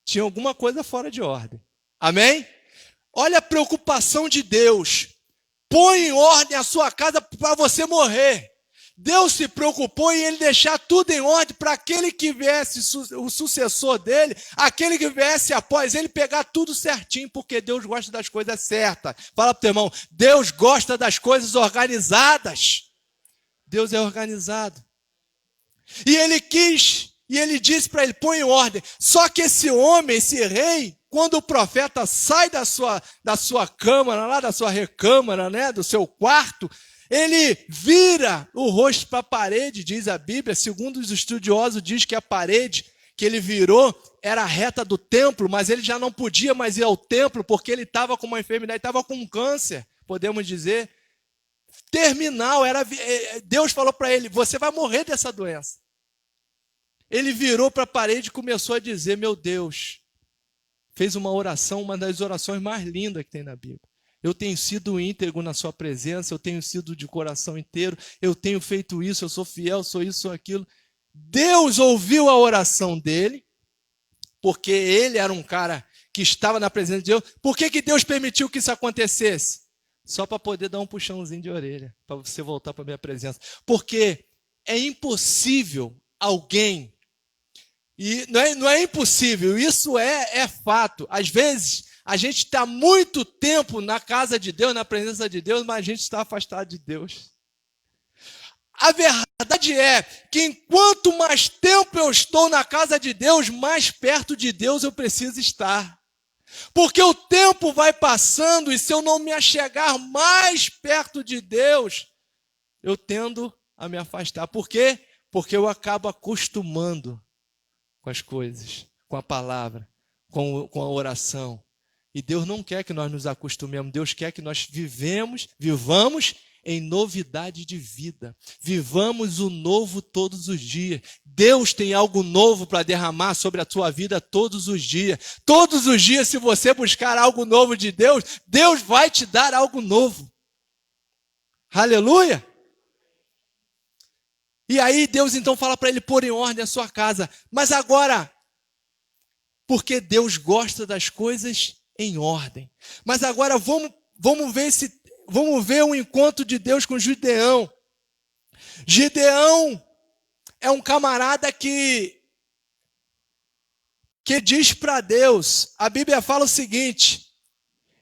Tinha alguma coisa fora de ordem. Amém? Olha a preocupação de Deus. Põe em ordem a sua casa para você morrer. Deus se preocupou em ele deixar tudo em ordem para aquele que viesse, o sucessor dele, aquele que viesse após ele, pegar tudo certinho, porque Deus gosta das coisas certas. Fala para o teu irmão, Deus gosta das coisas organizadas. Deus é organizado. E ele quis, e ele disse para ele, põe em ordem. Só que esse homem, esse rei, quando o profeta sai da sua câmara, lá da sua recâmara, né, do seu quarto, ele vira o rosto para a parede, diz a Bíblia, segundo os estudiosos, diz que a parede que ele virou era a reta do templo, mas ele já não podia mais ir ao templo, porque ele estava com uma enfermidade, estava com um câncer, podemos dizer, terminal. Deus falou para ele, você vai morrer dessa doença. Ele virou para a parede e começou a dizer, meu Deus, fez uma oração, uma das orações mais lindas que tem na Bíblia. Eu tenho sido íntegro na sua presença, eu tenho sido de coração inteiro, eu tenho feito isso, eu sou fiel, sou isso, sou aquilo. Deus ouviu a oração dele, porque ele era um cara que estava na presença de Deus. Por que Deus permitiu que isso acontecesse? Só para poder dar um puxãozinho de orelha, para você voltar para a minha presença. Porque é impossível alguém, e não é impossível, isso é fato. Às vezes, a gente está muito tempo na casa de Deus, na presença de Deus, mas a gente está afastado de Deus. A verdade é que enquanto mais tempo eu estou na casa de Deus, mais perto de Deus eu preciso estar. Porque o tempo vai passando e se eu não me achegar mais perto de Deus, eu tendo a me afastar. Por quê? Porque eu acabo acostumando com as coisas, com a palavra, com a oração. E Deus não quer que nós nos acostumemos, Deus quer que nós vivamos em novidade de vida. Vivamos o novo todos os dias. Deus tem algo novo para derramar sobre a tua vida todos os dias. Todos os dias, se você buscar algo novo de Deus, Deus vai te dar algo novo. Aleluia! E aí Deus então fala para ele pôr em ordem a sua casa. Mas agora, porque Deus gosta das coisas em ordem. Mas agora vamos ver o encontro de Deus com Gideão. Gideão é um camarada que diz para Deus, a Bíblia fala o seguinte,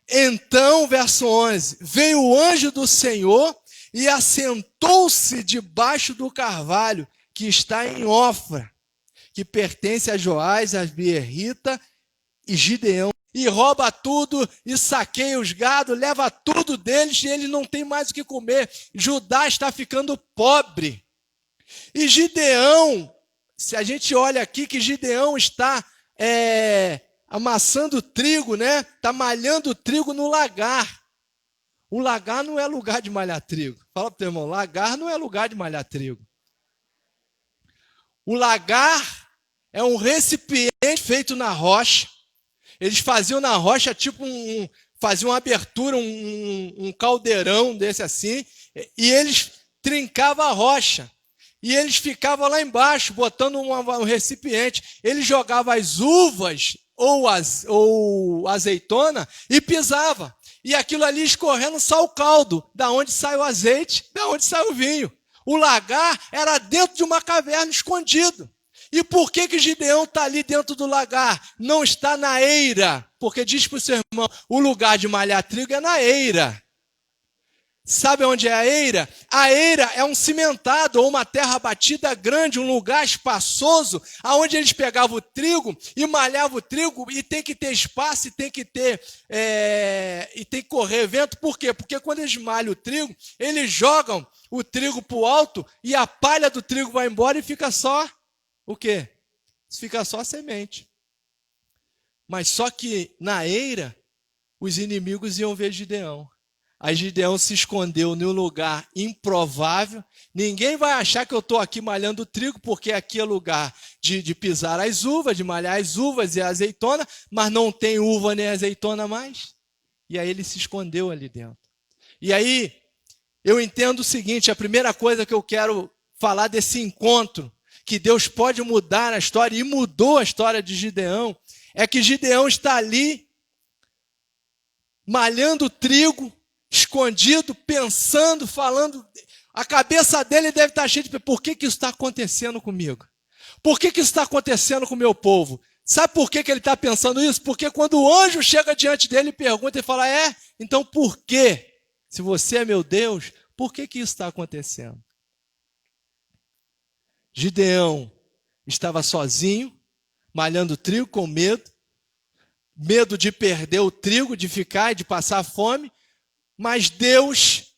então, verso 11, veio o anjo do Senhor e assentou-se debaixo do carvalho que está em Ofra, que pertence a Joás, a Beerrita e Gideão. E rouba tudo, e saqueia os gados, leva tudo deles, e eles não têm mais o que comer. Judá está ficando pobre. E Gideão, se a gente olha aqui que Gideão está amassando trigo, né? Está malhando trigo no lagar. O lagar não é lugar de malhar trigo. Fala para o teu irmão, lagar não é lugar de malhar trigo. O lagar é um recipiente feito na rocha. Eles faziam na rocha, tipo faziam uma abertura, um caldeirão desse assim, e eles trincavam a rocha. E eles ficavam lá embaixo, botando um recipiente. Eles jogavam as uvas ou azeitona e pisava. E aquilo ali escorrendo só o caldo, da onde sai o azeite, da onde sai o vinho. O lagar era dentro de uma caverna escondido. E por que Gideão está ali dentro do lagar? Não está na eira. Porque diz para o seu irmão, o lugar de malhar trigo é na eira. Sabe onde é a eira? A eira é um cimentado ou uma terra batida grande, um lugar espaçoso, onde eles pegavam o trigo e malhavam o trigo, e tem que ter espaço, e tem que correr vento. Por quê? Porque quando eles malham o trigo, eles jogam o trigo para o alto e a palha do trigo vai embora e fica só o quê? Fica só a semente. Mas só que na eira, os inimigos iam ver Gideão. Aí Gideão se escondeu num lugar improvável. Ninguém vai achar que eu estou aqui malhando trigo, porque aqui é lugar de pisar as uvas, de malhar as uvas e a azeitona, mas não tem uva nem azeitona mais. E aí ele se escondeu ali dentro. E aí eu entendo o seguinte, a primeira coisa que eu quero falar desse encontro, que Deus pode mudar a história, e mudou a história de Gideão, é que Gideão está ali, malhando trigo, escondido, pensando, falando. A cabeça dele deve estar cheia de... Por que isso está acontecendo comigo? Por que isso está acontecendo com o meu povo? Sabe por que ele está pensando isso? Porque quando o anjo chega diante dele e pergunta, ele fala, então por quê? Se você é meu Deus, por que isso está acontecendo? Gideão estava sozinho, malhando trigo com medo de perder o trigo, de ficar e de passar fome, mas Deus,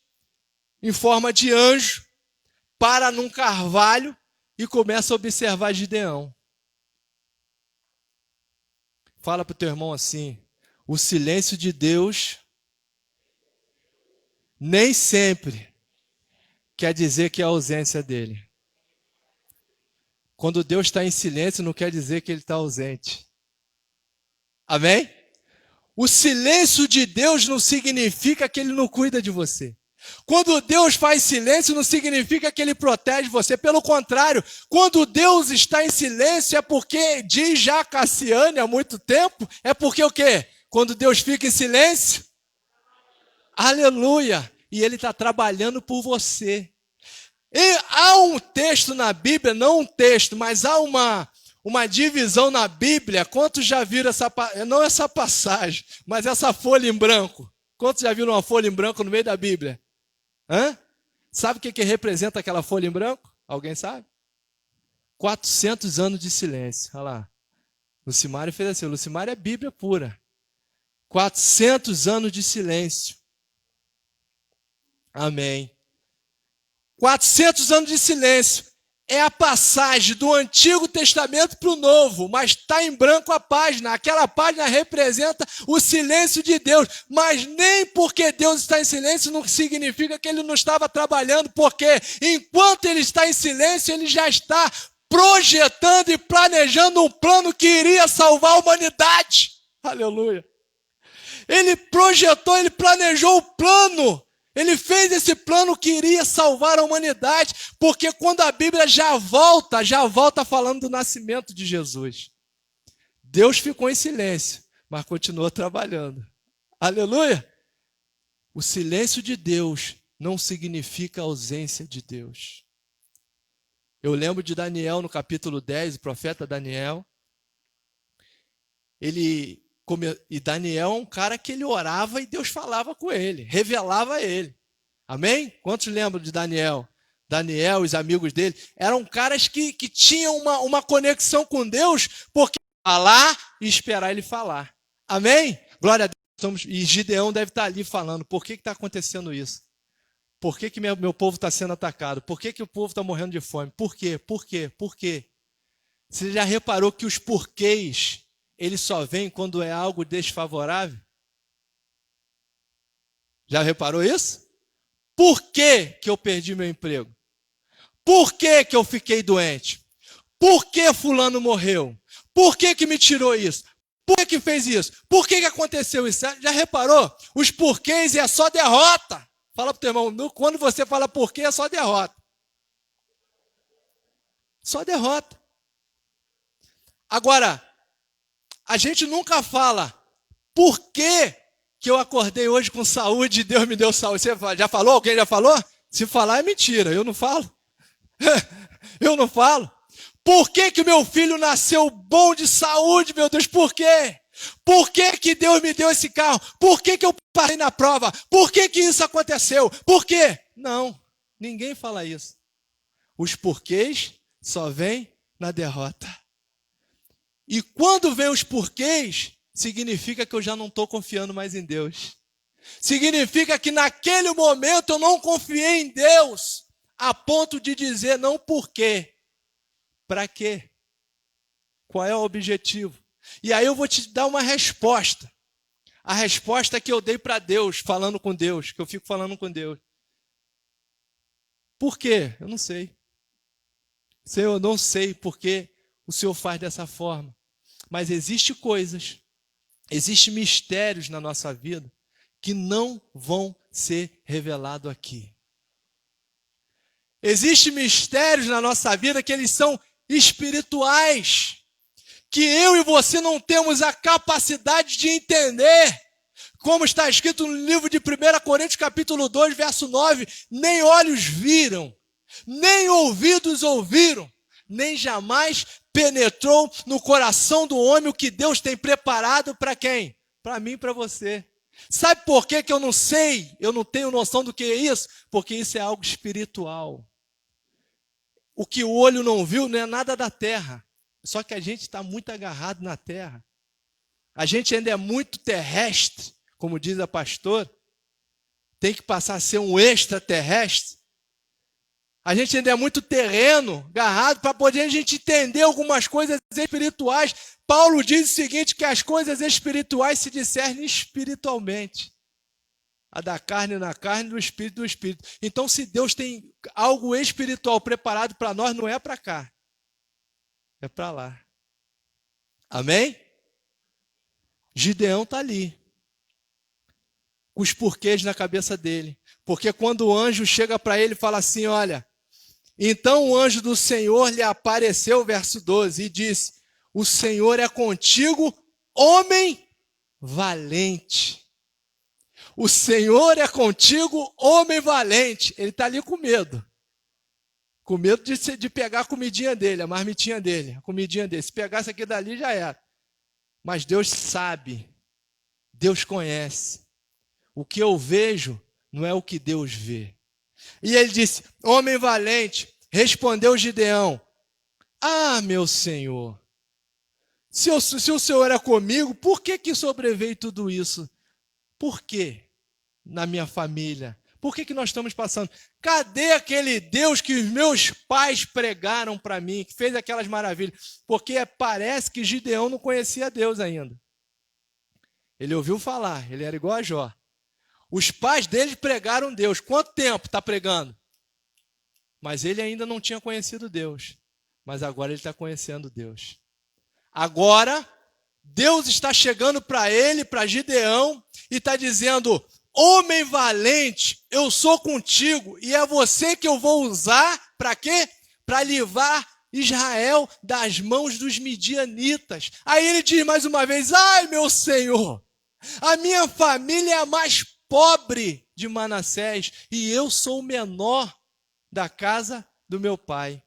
em forma de anjo, para num carvalho e começa a observar Gideão. Fala para o teu irmão assim, o silêncio de Deus nem sempre quer dizer que é a ausência dele. Quando Deus está em silêncio, não quer dizer que ele está ausente. Amém? O silêncio de Deus não significa que ele não cuida de você. Quando Deus faz silêncio, não significa que ele protege você. Pelo contrário, quando Deus está em silêncio, é porque, diz já Cassiane há muito tempo, é porque o quê? Quando Deus fica em silêncio, aleluia, e ele está trabalhando por você. E há um texto na Bíblia, não um texto, mas há uma divisão na Bíblia. Quantos já viram não essa passagem, mas essa folha em branco? Quantos já viram uma folha em branco no meio da Bíblia? Sabe o que representa aquela folha em branco? Alguém sabe? 400 anos de silêncio. Olha lá. Lucimário fez assim. Lucimário é Bíblia pura. 400 anos de silêncio. Amém. 400 anos de silêncio. É a passagem do Antigo Testamento para o Novo, mas está em branco a página. Aquela página representa o silêncio de Deus. Mas nem porque Deus está em silêncio não significa que ele não estava trabalhando, porque enquanto ele está em silêncio, ele já está projetando e planejando um plano que iria salvar a humanidade. Aleluia. Ele projetou, ele planejou o plano. Ele fez esse plano que iria salvar a humanidade, porque quando a Bíblia já volta falando do nascimento de Jesus. Deus ficou em silêncio, mas continuou trabalhando. Aleluia! O silêncio de Deus não significa a ausência de Deus. Eu lembro de Daniel no capítulo 10, o profeta Daniel. E Daniel é um cara que ele orava e Deus falava com ele, revelava a ele. Amém? Quantos lembram de Daniel? Daniel e os amigos dele eram caras que tinham uma conexão com Deus, porque falar e esperar ele falar. Amém? Glória a Deus. E Gideão deve estar ali falando, por que está acontecendo isso? Por que meu povo está sendo atacado? Por que o povo está morrendo de fome? Por quê? Por quê? Por quê? Você já reparou que os porquês ele só vem quando é algo desfavorável? Já reparou isso? Por que eu perdi meu emprego? Por que eu fiquei doente? Por que fulano morreu? Por que me tirou isso? Por que fez isso? Por que aconteceu isso? Já reparou? Os porquês é só derrota. Fala para o teu irmão, quando você fala porquê é só derrota. Só derrota. Agora, a gente nunca fala, por que eu acordei hoje com saúde e Deus me deu saúde? Você já falou? Alguém já falou? Se falar é mentira, eu não falo. Eu não falo. Por que meu filho nasceu bom de saúde, meu Deus? Por quê? Por que Deus me deu esse carro? Por que eu passei na prova? Por que isso aconteceu? Por quê? Não, ninguém fala isso. Os porquês só vêm na derrota. E quando vem os porquês, significa que eu já não estou confiando mais em Deus. Significa que naquele momento eu não confiei em Deus, a ponto de dizer não por quê. Para quê? Qual é o objetivo? E aí eu vou te dar uma resposta. A resposta que eu dei para Deus, falando com Deus, que eu fico falando com Deus. Por quê? Eu não sei. Senhor, eu não sei porque o Senhor faz dessa forma. Mas existem coisas, existem mistérios na nossa vida que não vão ser revelados aqui. Existem mistérios na nossa vida que eles são espirituais, que eu e você não temos a capacidade de entender. Como está escrito no livro de 1 Coríntios, capítulo 2, verso 9, nem olhos viram, nem ouvidos ouviram, nem jamais penetrou no coração do homem o que Deus tem preparado para quem? Para mim e para você. Sabe por que eu não sei, eu não tenho noção do que é isso? Porque isso é algo espiritual. O que o olho não viu não é nada da terra. Só que a gente está muito agarrado na terra. A gente ainda é muito terrestre, como diz a pastora. Tem que passar a ser um extraterrestre. A gente ainda é muito terreno, agarrado, para poder a gente entender algumas coisas espirituais. Paulo diz o seguinte, que as coisas espirituais se discernem espiritualmente. A da carne na carne, do espírito no espírito. Então, se Deus tem algo espiritual preparado para nós, não é para cá. É para lá. Amém? Gideão está ali. Com os porquês na cabeça dele. Porque quando o anjo chega para ele e fala assim, olha, então o anjo do Senhor lhe apareceu, verso 12, e disse, o Senhor é contigo, homem valente. O Senhor é contigo, homem valente. Ele está ali com medo. Com medo de pegar a comidinha dele, a marmitinha dele, a comidinha dele. Se pegasse aqui dali, já era. Mas Deus sabe. Deus conhece. O que eu vejo não é o que Deus vê. E ele disse, homem valente, respondeu Gideão, ah, meu Senhor, se o Senhor é comigo, por que sobreveio tudo isso? Por quê? Na minha família. Por que nós estamos passando? Cadê aquele Deus que os meus pais pregaram para mim, que fez aquelas maravilhas? Porque parece que Gideão não conhecia Deus ainda. Ele ouviu falar, ele era igual a Jó. Os pais dele pregaram Deus. Quanto tempo está pregando? Mas ele ainda não tinha conhecido Deus. Mas agora ele está conhecendo Deus. Agora, Deus está chegando para ele, para Gideão, e está dizendo, homem valente, eu sou contigo, e é você que eu vou usar, para quê? Para livrar Israel das mãos dos midianitas. Aí ele diz mais uma vez, ai meu Senhor, a minha família é a mais pobre de Manassés, e eu sou o menor da casa do meu pai.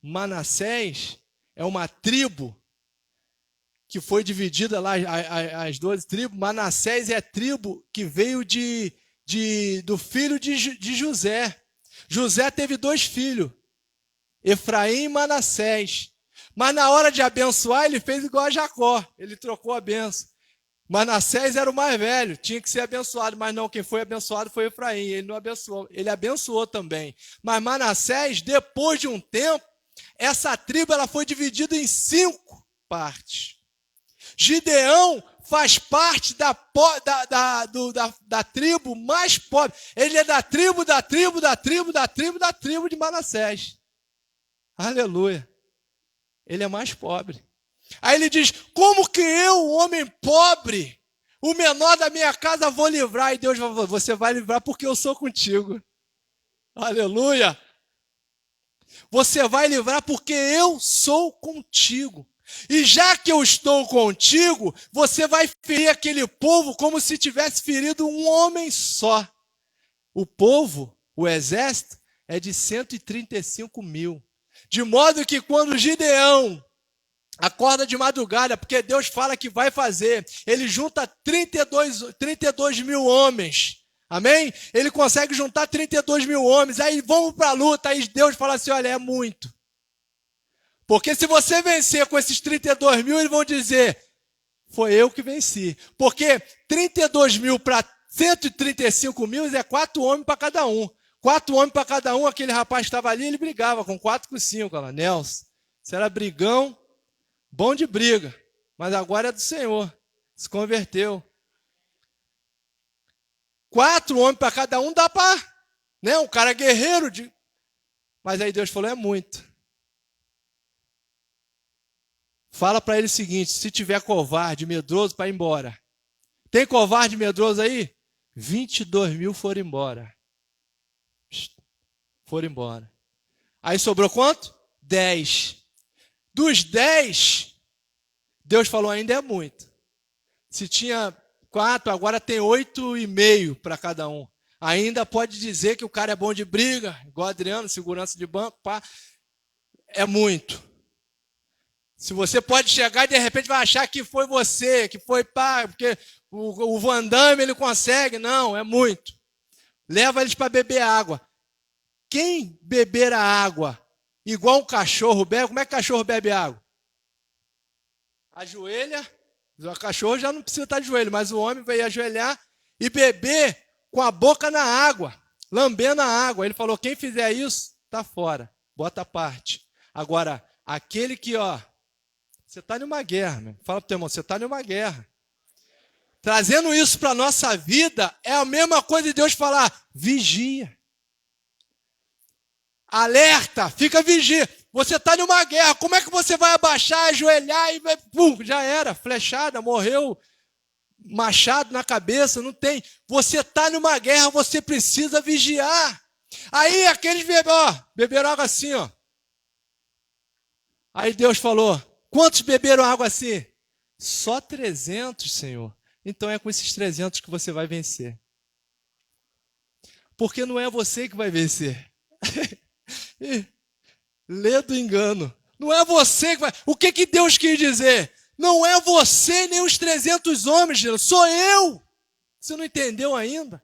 Manassés é uma tribo que foi dividida lá, as 12 tribos. Manassés é a tribo que veio do filho de José. José teve 2 filhos, Efraim e Manassés. Mas na hora de abençoar, ele fez igual a Jacó, ele trocou a bênção. Manassés era o mais velho, tinha que ser abençoado, mas não, quem foi abençoado foi Efraim, ele não abençoou, ele abençoou também. Mas Manassés, depois de um tempo, essa tribo ela foi dividida em 5 partes. Gideão faz parte da tribo mais pobre, ele é da tribo de Manassés. Aleluia, ele é mais pobre. Aí ele diz, como que eu, o homem pobre, o menor da minha casa, vou livrar? E Deus vai, você vai livrar porque eu sou contigo. Aleluia. Você vai livrar porque eu sou contigo. E já que eu estou contigo, você vai ferir aquele povo como se tivesse ferido um homem só. O povo, o exército, é de 135 mil. De modo que quando Gideão acorda de madrugada, porque Deus fala que vai fazer, ele junta 32 mil homens, amém? Ele consegue juntar 32 mil homens, aí vamos para a luta, aí Deus fala assim, olha, é muito. Porque se você vencer com esses 32 mil, eles vão dizer, foi eu que venci. Porque 32 mil para 135 mil é 4 homens para cada um. 4 homens para cada um, aquele rapaz que estava ali, ele brigava com 4, com 5, olha lá, Nelson, você era brigão, bom de briga, mas agora é do Senhor, se converteu. 4 homens para cada um dá para, né? Um cara guerreiro, mas aí Deus falou, é muito. Fala para ele o seguinte, se tiver covarde, medroso, para ir embora. Tem covarde, medroso aí? 22 mil foram embora. Foram embora. Aí sobrou quanto? 10. Dos 10, Deus falou, ainda é muito. Se tinha 4, agora tem 8,5 para cada um. Ainda pode dizer que o cara é bom de briga, igual Adriano, segurança de banco, pá. É muito. Se você pode chegar e de repente vai achar que foi você, que foi pá, porque o Van Damme ele consegue. Não, é muito. Leva eles para beber água. Quem beber a água igual um cachorro bebe, como é que o cachorro bebe água? Ajoelha, o cachorro já não precisa estar de joelho, mas o homem vai ajoelhar e beber com a boca na água, lambendo a água. Ele falou, quem fizer isso, está fora, bota a parte. Agora, aquele que, você está numa guerra, meu. Fala para o teu irmão, você está numa guerra. Trazendo isso para a nossa vida, é a mesma coisa de Deus falar, vigia. Alerta, fica vigia. Você está numa guerra, como é que você vai abaixar, ajoelhar e pum, já era, flechada, morreu, machado na cabeça, não tem. Você está numa guerra, você precisa vigiar. Aí aqueles beberam água assim, ó. Aí Deus falou, quantos beberam água assim? Só 300, Senhor. Então é com esses 300 que você vai vencer. Porque não é você que vai vencer. Lê do engano. Não é você que vai... O que Deus quis dizer? Não é você nem os 300 homens, sou eu. Você não entendeu ainda?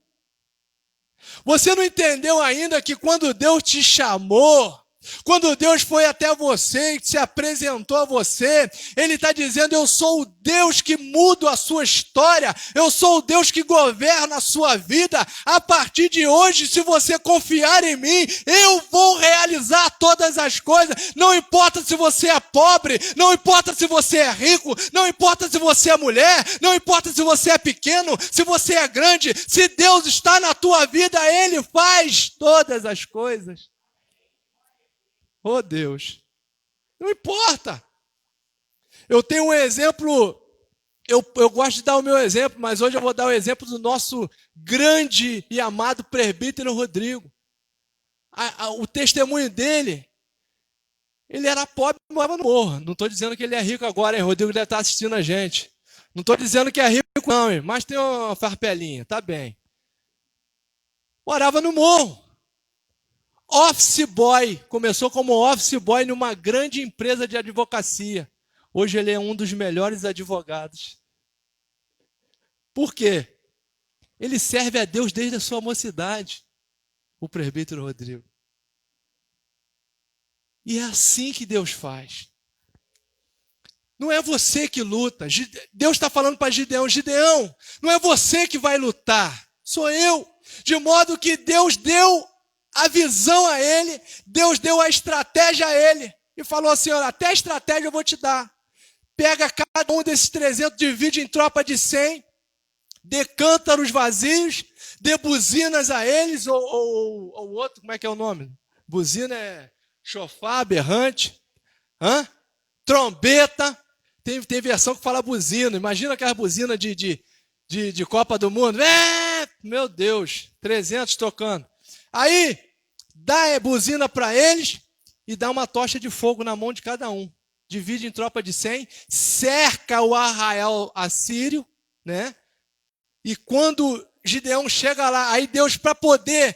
Você não entendeu ainda que quando Deus te chamou, quando Deus foi até você e se apresentou a você, Ele está dizendo, eu sou o Deus que muda a sua história, eu sou o Deus que governa a sua vida. A partir de hoje, se você confiar em mim, eu vou realizar todas as coisas. Não importa se você é pobre, não importa se você é rico, não importa se você é mulher, não importa se você é pequeno, se você é grande, se Deus está na tua vida, Ele faz todas as coisas. Oh, Deus, não importa. Eu tenho um exemplo, eu gosto de dar o meu exemplo, mas hoje eu vou dar o exemplo do nosso grande e amado presbítero Rodrigo. O testemunho dele, ele era pobre e morava no morro. Não estou dizendo que ele é rico agora, hein? Rodrigo deve estar assistindo a gente. Não estou dizendo que é rico não, hein? Mas tem uma farpelinha, tá bem. Morava no morro. Office boy, começou como office boy numa grande empresa de advocacia. Hoje ele é um dos melhores advogados. Por quê? Ele serve a Deus desde a sua mocidade, o presbítero Rodrigo. E é assim que Deus faz. Não é você que luta. Deus está falando para Gideão, Gideão, não é você que vai lutar, sou eu. De modo que Deus deu a visão a ele, Deus deu a estratégia a ele e falou assim, olha, até a estratégia eu vou te dar. Pega cada um desses 300, divide em tropa de 100, dê cântaros vazios, dê buzinas a eles, ou outro, como é que é o nome? Buzina é chofar, berrante, trombeta, tem versão que fala buzina, imagina aquelas buzinas de Copa do Mundo, meu Deus, 300 tocando. Aí, dá a buzina para eles e dá uma tocha de fogo na mão de cada um. Divide em tropa de 100, cerca o arraial assírio, né? E quando Gideão chega lá, aí Deus, para poder,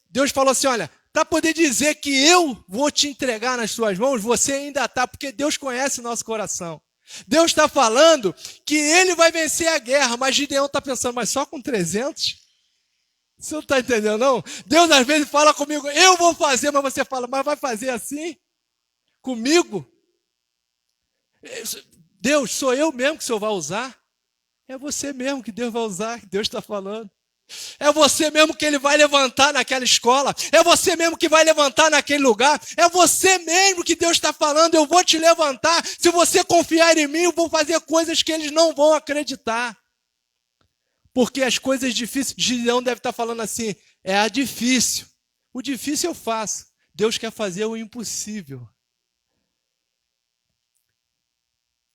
Deus falou assim, olha, para poder dizer que eu vou te entregar nas suas mãos, você ainda está, porque Deus conhece o nosso coração. Deus está falando que ele vai vencer a guerra, mas Gideão está pensando, mas só com 300? Você não está entendendo, não? Deus às vezes fala comigo, eu vou fazer, mas você fala, mas vai fazer assim? Comigo? Deus, sou eu mesmo que o Senhor vai usar? É você mesmo que Deus vai usar, que Deus está falando. É você mesmo que Ele vai levantar naquela escola. É você mesmo que vai levantar naquele lugar. É você mesmo que Deus está falando, eu vou te levantar. Se você confiar em mim, eu vou fazer coisas que eles não vão acreditar. Porque as coisas difíceis, Gideão deve estar falando assim, é a difícil. O difícil eu faço. Deus quer fazer o impossível.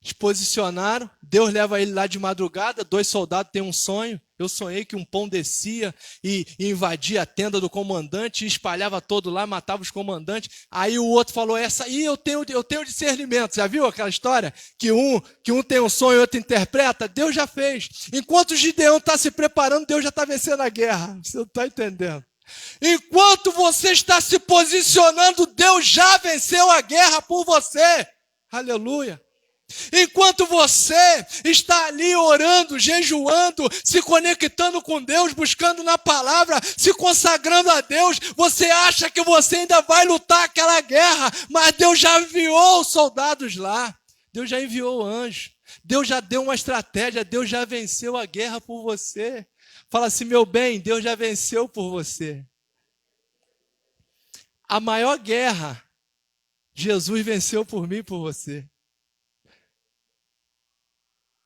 Se posicionaram, Deus leva ele lá de madrugada, 2 soldados têm um sonho, Eu sonhei que um pão descia e invadia a tenda do comandante, e espalhava todo lá, matava os comandantes. Aí o outro falou, essa aí eu tenho discernimento. Já viu aquela história? Que um tem um sonho e o outro interpreta? Deus já fez. Enquanto o Gideão está se preparando, Deus já está vencendo a guerra. Você não está entendendo? Enquanto você está se posicionando, Deus já venceu a guerra por você. Aleluia. Enquanto você está ali orando, jejuando, se conectando com Deus, buscando na palavra, se consagrando a Deus, você acha que você ainda vai lutar aquela guerra, mas Deus já enviou soldados lá, Deus já enviou anjos, Deus já deu uma estratégia, Deus já venceu a guerra por você. Fala assim, meu bem, Deus já venceu por você. A maior guerra, Jesus venceu por mim e por você.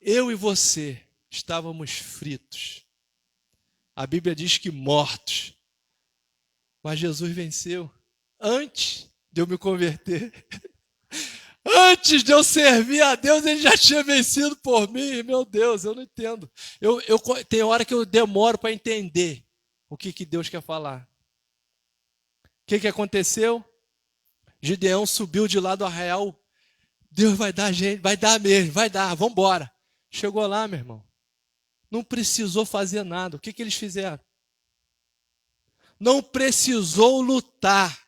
Eu e você estávamos fritos. A Bíblia diz que mortos. Mas Jesus venceu. Antes de eu me converter, antes de eu servir a Deus, Ele já tinha vencido por mim. Meu Deus, eu não entendo. Tem hora que eu demoro para entender o que Deus quer falar. O que aconteceu? Gideão subiu de lá do arraial. Deus vai dar gente, vai dar mesmo, vai dar, vamos embora. Chegou lá, meu irmão, não precisou fazer nada. O que eles fizeram? Não precisou lutar.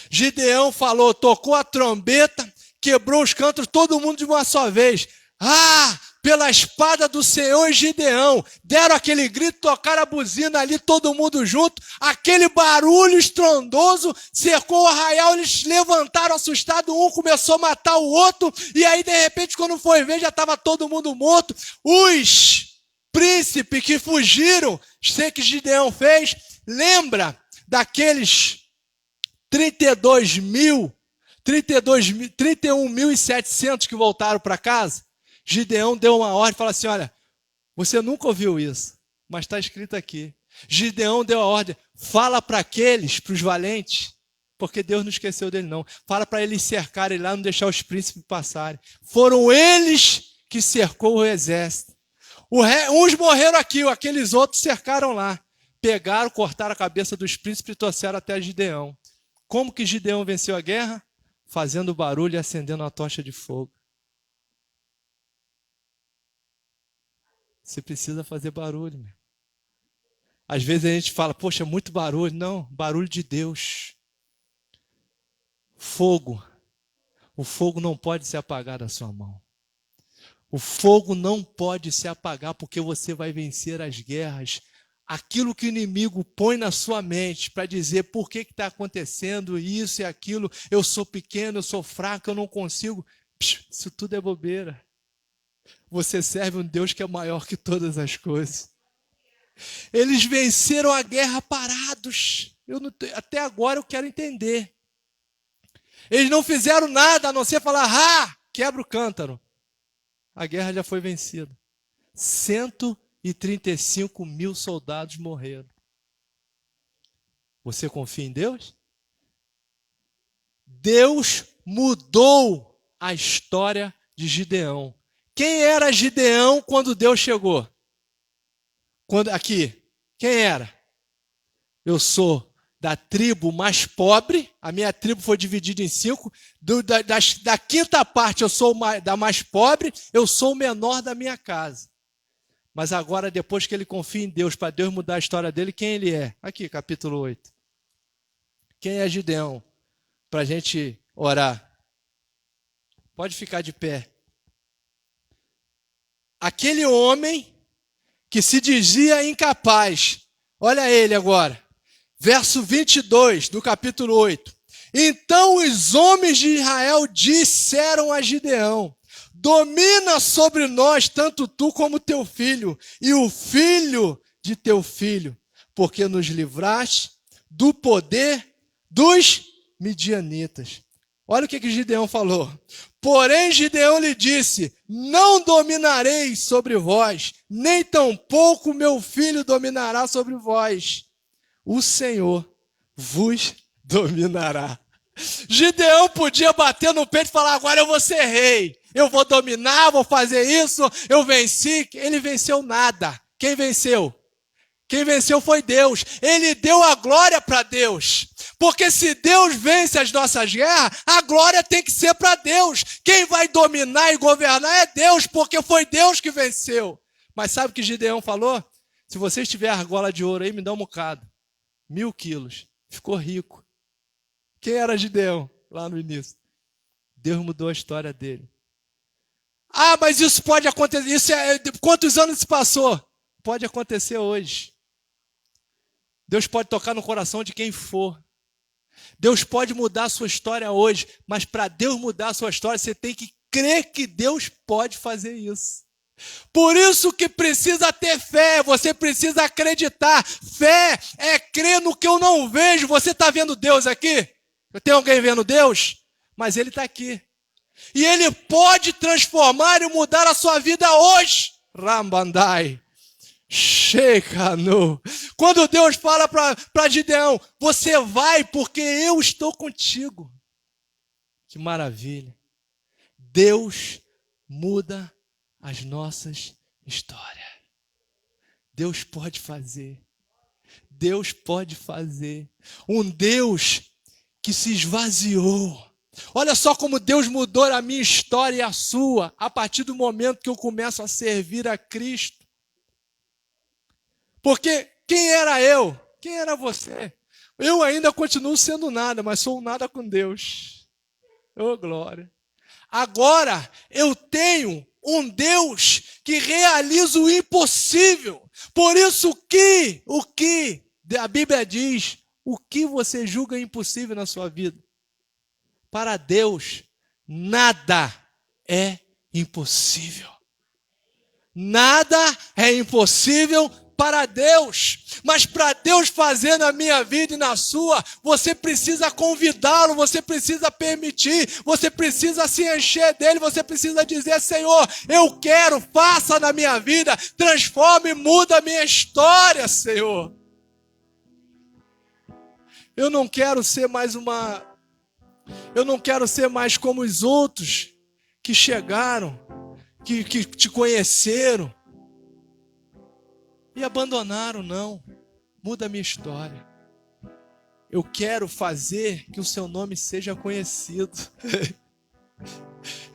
Gideão falou, tocou a trombeta, quebrou os cantos, todo mundo de uma só vez. Pela espada do Senhor e Gideão. Deram aquele grito, tocaram a buzina ali, todo mundo junto. Aquele barulho estrondoso cercou o arraial, eles levantaram assustados, um começou a matar o outro, e aí de repente quando foi ver já estava todo mundo morto. Os príncipes que fugiram, sei que Gideão fez, lembra daqueles 31.700 que voltaram para casa? Gideão deu uma ordem e falou assim, olha, você nunca ouviu isso, mas está escrito aqui. Gideão deu a ordem, fala para os valentes, porque Deus não esqueceu dele não. Fala para eles cercarem lá, não deixar os príncipes passarem. Foram eles que cercou o exército. Uns morreram aqui, aqueles outros cercaram lá. Pegaram, cortaram a cabeça dos príncipes e trouxeram até Gideão. Como que Gideão venceu a guerra? Fazendo barulho e acendendo uma tocha de fogo. Você precisa fazer barulho, meu. Às vezes a gente fala, poxa, muito barulho. Não, barulho de Deus. Fogo. O fogo não pode se apagar da sua mão. O fogo não pode se apagar porque você vai vencer as guerras. Aquilo que o inimigo põe na sua mente para dizer por que está acontecendo isso e aquilo. Eu sou pequeno, eu sou fraco, eu não consigo. Isso tudo é bobeira. Você serve um Deus que é maior que todas as coisas. Eles venceram a guerra parados. Até agora eu quero entender. Eles não fizeram nada a não ser falar, quebra o cântaro. A guerra já foi vencida. 135 mil soldados morreram. Você confia em Deus? Deus mudou a história de Gideão. Quem era Gideão quando Deus chegou? Quem era? Eu sou da tribo mais pobre, a minha tribo foi dividida em 5, da quinta parte eu sou da mais pobre, eu sou o menor da minha casa. Mas agora, depois que ele confia em Deus, para Deus mudar a história dele, quem ele é? Aqui, capítulo 8. Quem é Gideão? Para a gente orar. Pode ficar de pé. Aquele homem que se dizia incapaz. Olha ele agora. Verso 22 do capítulo 8. Então os homens de Israel disseram a Gideão: domina sobre nós tanto tu como teu filho e o filho de teu filho, porque nos livraste do poder dos midianitas. Olha o que Gideão falou. Porém, Gideão lhe disse: não dominarei sobre vós, nem tampouco meu filho dominará sobre vós. O Senhor vos dominará. Gideão podia bater no peito e falar: agora eu vou ser rei, eu vou dominar, vou fazer isso, eu venci. Ele venceu nada. Quem venceu? Quem venceu foi Deus. Ele deu a glória para Deus. Porque se Deus vence as nossas guerras, a glória tem que ser para Deus. Quem vai dominar e governar é Deus, porque foi Deus que venceu. Mas sabe o que Gideão falou? Se vocês tiverem argola de ouro aí, me dá um bocado. 1000 quilos. Ficou rico. Quem era Gideão lá no início? Deus mudou a história dele. Ah, mas isso pode acontecer. Quantos anos se passou? Pode acontecer hoje. Deus pode tocar no coração de quem for. Deus pode mudar a sua história hoje, mas para Deus mudar a sua história, você tem que crer que Deus pode fazer isso. Por isso que precisa ter fé, você precisa acreditar. Fé é crer no que eu não vejo. Você está vendo Deus aqui? Tem alguém vendo Deus? Mas Ele está aqui. E Ele pode transformar e mudar a sua vida hoje. Rambandai. Shekanu. Quando Deus fala para Gideão, você vai porque eu estou contigo. Que maravilha. Deus muda as nossas histórias. Deus pode fazer. Deus pode fazer. Um Deus que se esvaziou. Olha só como Deus mudou a minha história e a sua a partir do momento que eu começo a servir a Cristo. Porque quem era eu? Quem era você? Eu ainda continuo sendo nada, mas sou um nada com Deus. Oh, glória. Agora eu tenho um Deus que realiza o impossível. Por isso o que a Bíblia diz, o que você julga impossível na sua vida? Para Deus, nada é impossível. Nada é impossível para Deus, mas para Deus fazer na minha vida e na sua, você precisa convidá-lo, você precisa permitir, você precisa se encher dele, você precisa dizer, Senhor, eu quero, faça na minha vida, transforme e muda a minha história, Senhor. Eu não quero ser mais como os outros que chegaram, que te conheceram, e abandonaram, não. Muda a minha história. Eu quero fazer que o seu nome seja conhecido.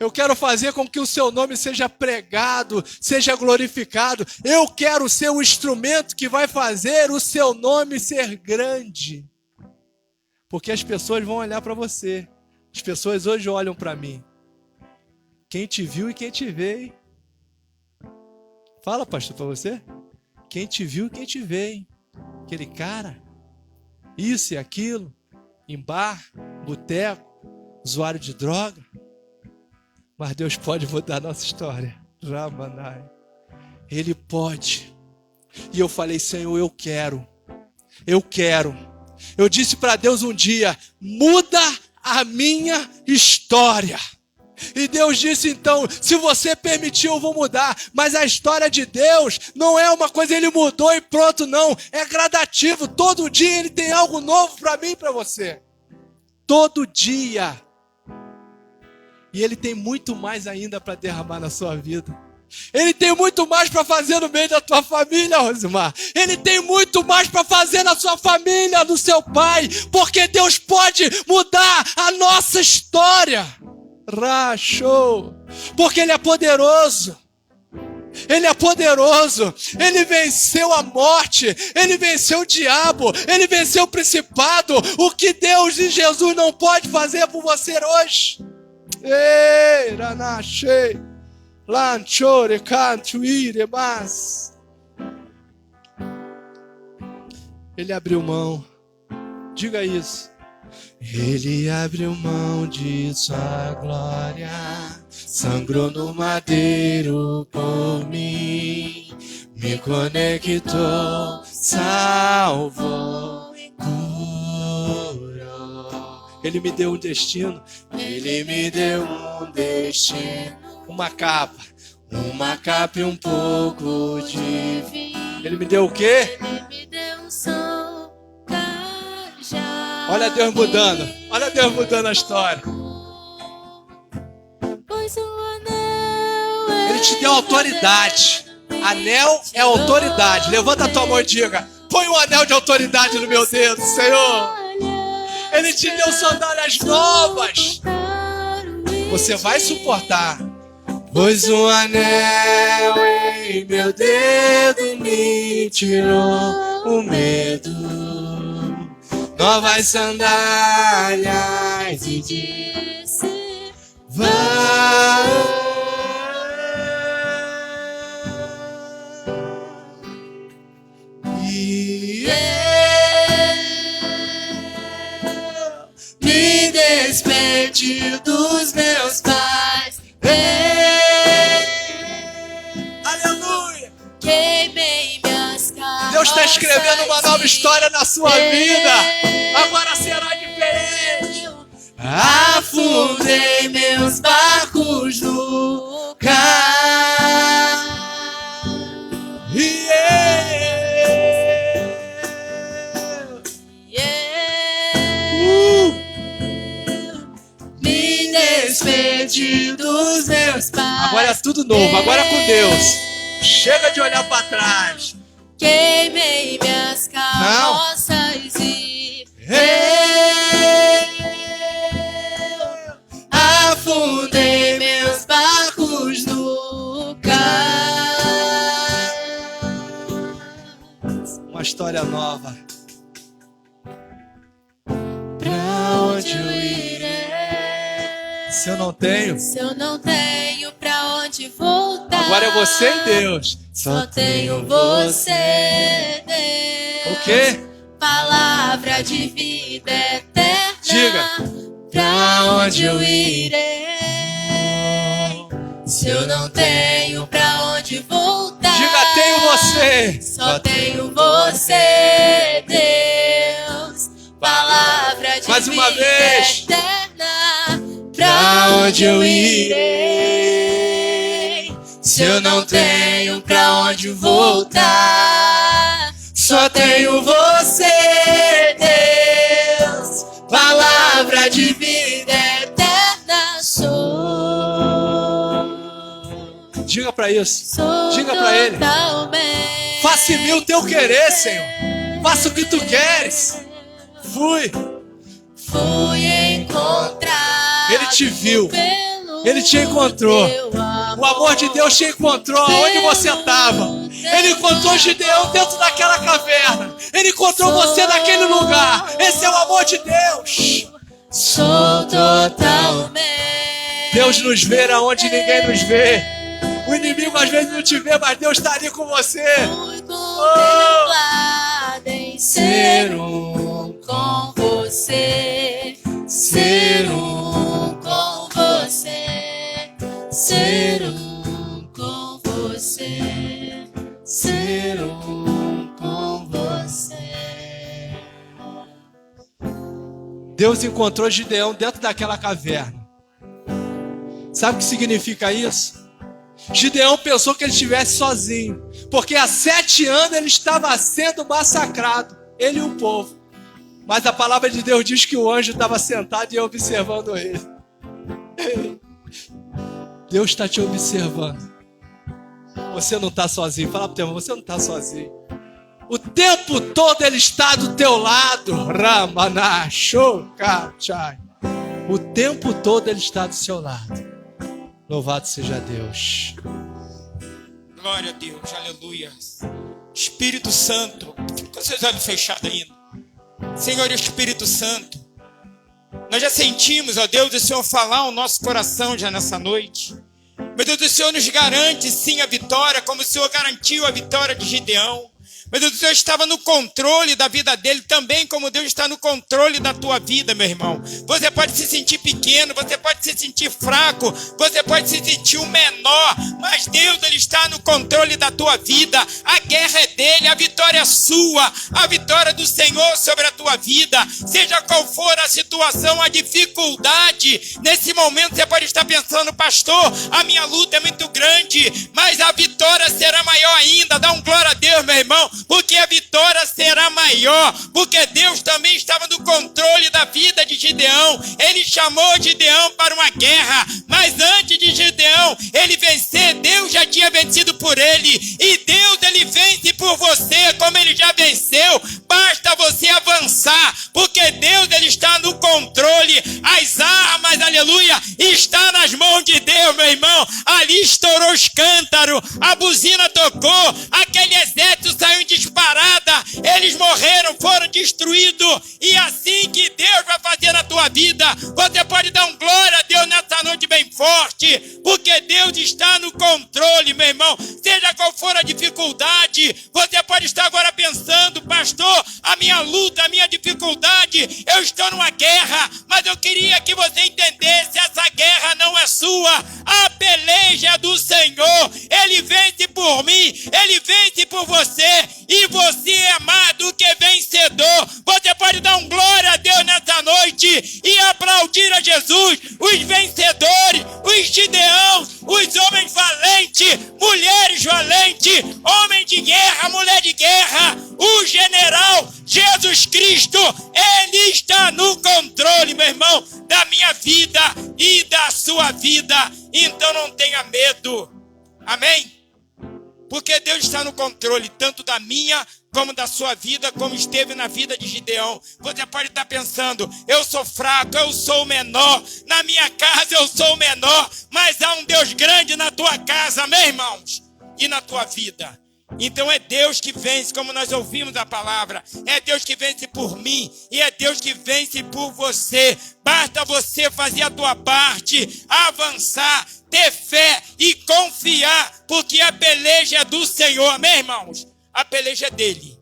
Eu quero fazer com que o seu nome seja pregado, seja glorificado. Eu quero ser o instrumento que vai fazer o seu nome ser grande. Porque as pessoas vão olhar para você. As pessoas hoje olham para mim. Quem te viu e quem te vê, hein? Fala, pastor, para você. Quem te viu e quem te vê, hein? Aquele cara, isso e aquilo, em bar, boteco, usuário de droga. Mas Deus pode mudar a nossa história. Ramanai. Ele pode. E eu falei, Senhor, eu quero. Eu disse para Deus um dia, muda a minha história. E Deus disse então, se você permitir eu vou mudar. Mas a história de Deus não é uma coisa, Ele mudou e pronto, não. É gradativo, todo dia Ele tem algo novo para mim e para você. Todo dia. E Ele tem muito mais ainda para derramar na sua vida. Ele tem muito mais para fazer no meio da tua família, Rosimar. Ele tem muito mais para fazer na sua família, no seu pai. Porque Deus pode mudar a nossa história. Rachou, porque Ele é poderoso. Ele é poderoso. Ele venceu a morte. Ele venceu o diabo. Ele venceu o principado. O que Deus e Jesus não pode fazer por você hoje? Ei, ranachei, lanchore, cantuire, mas Ele abriu mão. Diga isso. Ele abriu mão de sua glória, sangrou no madeiro por mim, me conectou, salvou, curou. Ele me deu um destino, Ele me deu um destino, uma capa e um pouco de vinho. Ele me deu o quê? Ele me deu um som cajado. Olha Deus mudando a história. Pois o anel Ele te deu autoridade. Anel é autoridade. Levanta a tua mão e diga: põe um anel de autoridade no meu dedo, Senhor. Ele te deu sandálias novas. Você vai suportar. Pois um anel em meu dedo me tirou o medo. Novas sandálias e disse: vai. E eu me despedi dos meus pais. Aleluia! Queimei minhas carroças. Deus está escrevendo uma nova história na sua vida. Agora será diferente. Afundei meus barcos no cais. Me despedi dos meus pais. Agora é tudo novo, agora é com Deus. Chega de olhar para trás. Queimei minhas carroças e afundei meus barcos no cais. Uma história nova. Pra onde eu irei? Se eu não tenho, Se eu não tenho pra onde voltar, agora é você e Deus. só tenho você, Deus. O quê? Palavra de vida eterna. Diga. Pra onde eu irei? Se eu não tenho pra onde voltar, Diga, tenho você. só tenho você, Deus. Palavra de Mais uma vida vez. eterna. Pra onde eu irei? Se eu não tenho pra onde voltar, só tenho você, Deus. Palavra de vida eterna sou. Diga para isso. Sou Diga para ele. totalmente. Faça em mim o teu querer, Senhor. Faça o que tu queres. Fui. Fui encontrado. Ele te viu. Pelo Ele te encontrou. teu O amor de Deus te encontrou aonde você estava. Ele encontrou Gideão dentro daquela caverna. Ele encontrou você naquele lugar. Esse é o amor de Deus. Sou totalmente. Deus nos vê aonde ninguém nos vê. O inimigo às vezes não te vê, mas Deus está ali com você. Fui contemplada em ser com você. Ser com você. Ser com você. Ser com você. Deus encontrou Gideão dentro daquela caverna. Sabe o que significa isso? Gideão pensou que ele estivesse sozinho, porque há 7 anos ele estava sendo massacrado, ele e o povo. Mas a palavra de Deus diz que o anjo estava sentado e observando ele. Deus está te observando. Você não está sozinho. Fala para o teu irmão, você não está sozinho. O tempo todo ele está do teu lado. Ramana, Shokachai. O tempo todo ele está do seu lado. Louvado seja Deus. Glória a Deus, aleluia. Espírito Santo, com seus olhos fechados ainda. Senhor Espírito Santo, nós já sentimos, ó Deus, o Senhor falar ao nosso coração já nessa noite. Meu Deus, o Senhor nos garante sim a vitória, como o Senhor garantiu a vitória de Gideão. Meu Deus, o Senhor estava no controle da vida dele, também como Deus está no controle da tua vida, meu irmão. Você pode se sentir pequeno, você pode se sentir fraco, você pode se sentir o menor, mas Deus, Ele está no controle da tua vida. A guerra é dele, a vitória é sua, a vitória do Senhor sobre a tua tua vida, seja qual for a situação, a dificuldade. Nesse momento você pode estar pensando: pastor, a minha luta é muito grande, mas a vitória será maior ainda. Dá um glória a Deus, meu irmão, porque a vitória será maior, porque Deus também estava no controle da vida de Gideão. Ele chamou Gideão para uma guerra, mas antes de Gideão ele vencer, Deus já tinha vencido por ele, e Deus, ele vence por você como ele já venceu. Basta você avançar, porque Deus, ele está no controle. As armas, aleluia, está nas mãos de Deus, meu irmão. Ali estourou os cântaros, a buzina tocou, aquele exército saiu em disparada, eles morreram, foram destruídos. E assim que Deus vai fazer na tua vida, você pode dar um glória a Deus nessa noite bem forte, porque Deus está no controle, meu irmão. Seja qual for a dificuldade, você pode estar agora pensando: pastor, a minha luta, a minha dificuldade, eu estou numa guerra, mas eu queria que você entendesse: essa guerra não é sua, a peleja é do Senhor. Ele vence por mim, ele vence por você, e você é mais do que vencedor. Você pode dar um glória a Deus nessa noite e aplaudir a Jesus. Os vencedores, os Gideões, os homens valentes, mulheres valentes, homem de guerra, mulher de guerra, o general Jesus Cristo, ele está no controle, meu irmão, da minha vida e da sua vida. Então não tenha medo, amém? Porque Deus está no controle tanto da minha como da sua vida, como esteve na vida de Gideão. Você pode estar pensando: eu sou fraco, eu sou o menor, na minha casa eu sou o menor, mas há um Deus grande na tua casa, amém, irmãos? E na tua vida. Então é Deus que vence, como nós ouvimos a palavra. É Deus que vence por mim e é Deus que vence por você. Basta você fazer a tua parte, avançar, ter fé e confiar, porque a peleja é do Senhor, amém, irmãos? A peleja é dele.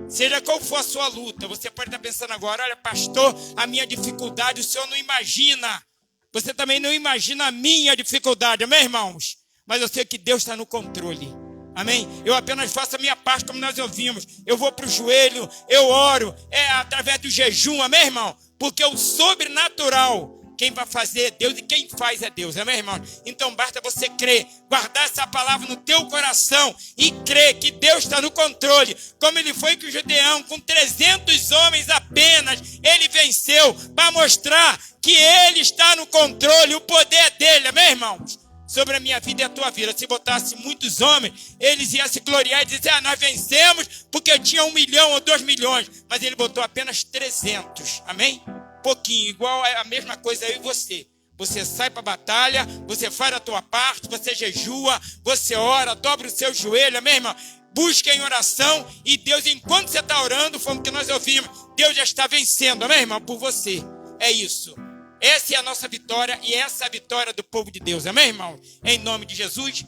Seja qual for a sua luta, você pode estar pensando agora: olha, pastor, a minha dificuldade, o senhor não imagina. Você também não imagina a minha dificuldade, amém, irmãos? Mas eu sei que Deus está no controle. Amém? Eu apenas faço a minha parte, como nós ouvimos. Eu vou para o joelho, eu oro, através do jejum, amém, irmão? Porque o sobrenatural, quem vai fazer é Deus e quem faz é Deus, amém, irmão? Então basta você crer, guardar essa palavra no teu coração e crer que Deus está no controle. Como ele foi com o Gideão, com 300 homens apenas, ele venceu, para mostrar que ele está no controle, o poder é dele, amém, irmãos? Sobre a minha vida e a tua vida. Se botasse muitos homens, eles iam se gloriar e dizer: nós vencemos porque tinha 1 milhão ou 2 milhões. Mas ele botou apenas 300, amém? Pouquinho, igual a mesma coisa eu e você. Você sai para a batalha, você faz a tua parte, você jejua, você ora, dobra o seu joelho, amém, irmão? Busca em oração e Deus, enquanto você está orando, foi o que nós ouvimos, Deus já está vencendo, amém, irmão? Por você. É isso. Essa é a nossa vitória e essa é a vitória do povo de Deus, amém, irmão? Em nome de Jesus.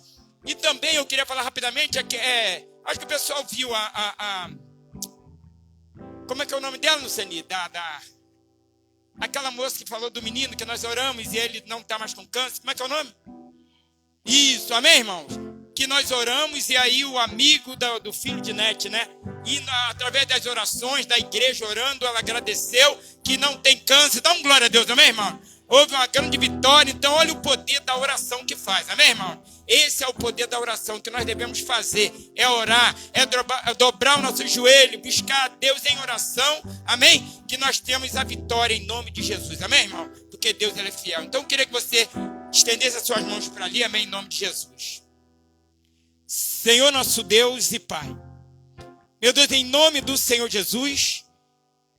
E também eu queria falar rapidamente, acho que o pessoal viu como é que é o nome dela, Luceni? Aquela moça que falou do menino que nós oramos e ele não está mais com câncer. Como é que é o nome? Isso, amém, irmãos? Que nós oramos e aí o amigo do filho de Nete, né? E através das orações da igreja orando, ela agradeceu que não tem câncer. Dá um glória a Deus, amém, irmão? Houve uma grande vitória. Então olha o poder da oração que faz, amém, irmão? Esse é o poder da oração que nós devemos fazer. É orar, é dobrar o nosso joelho, buscar a Deus em oração, amém? Que nós temos a vitória em nome de Jesus, amém, irmão? Porque Deus, ele é fiel. Então eu queria que você estendesse as suas mãos para ali, amém, em nome de Jesus. Senhor nosso Deus e Pai, meu Deus, em nome do Senhor Jesus,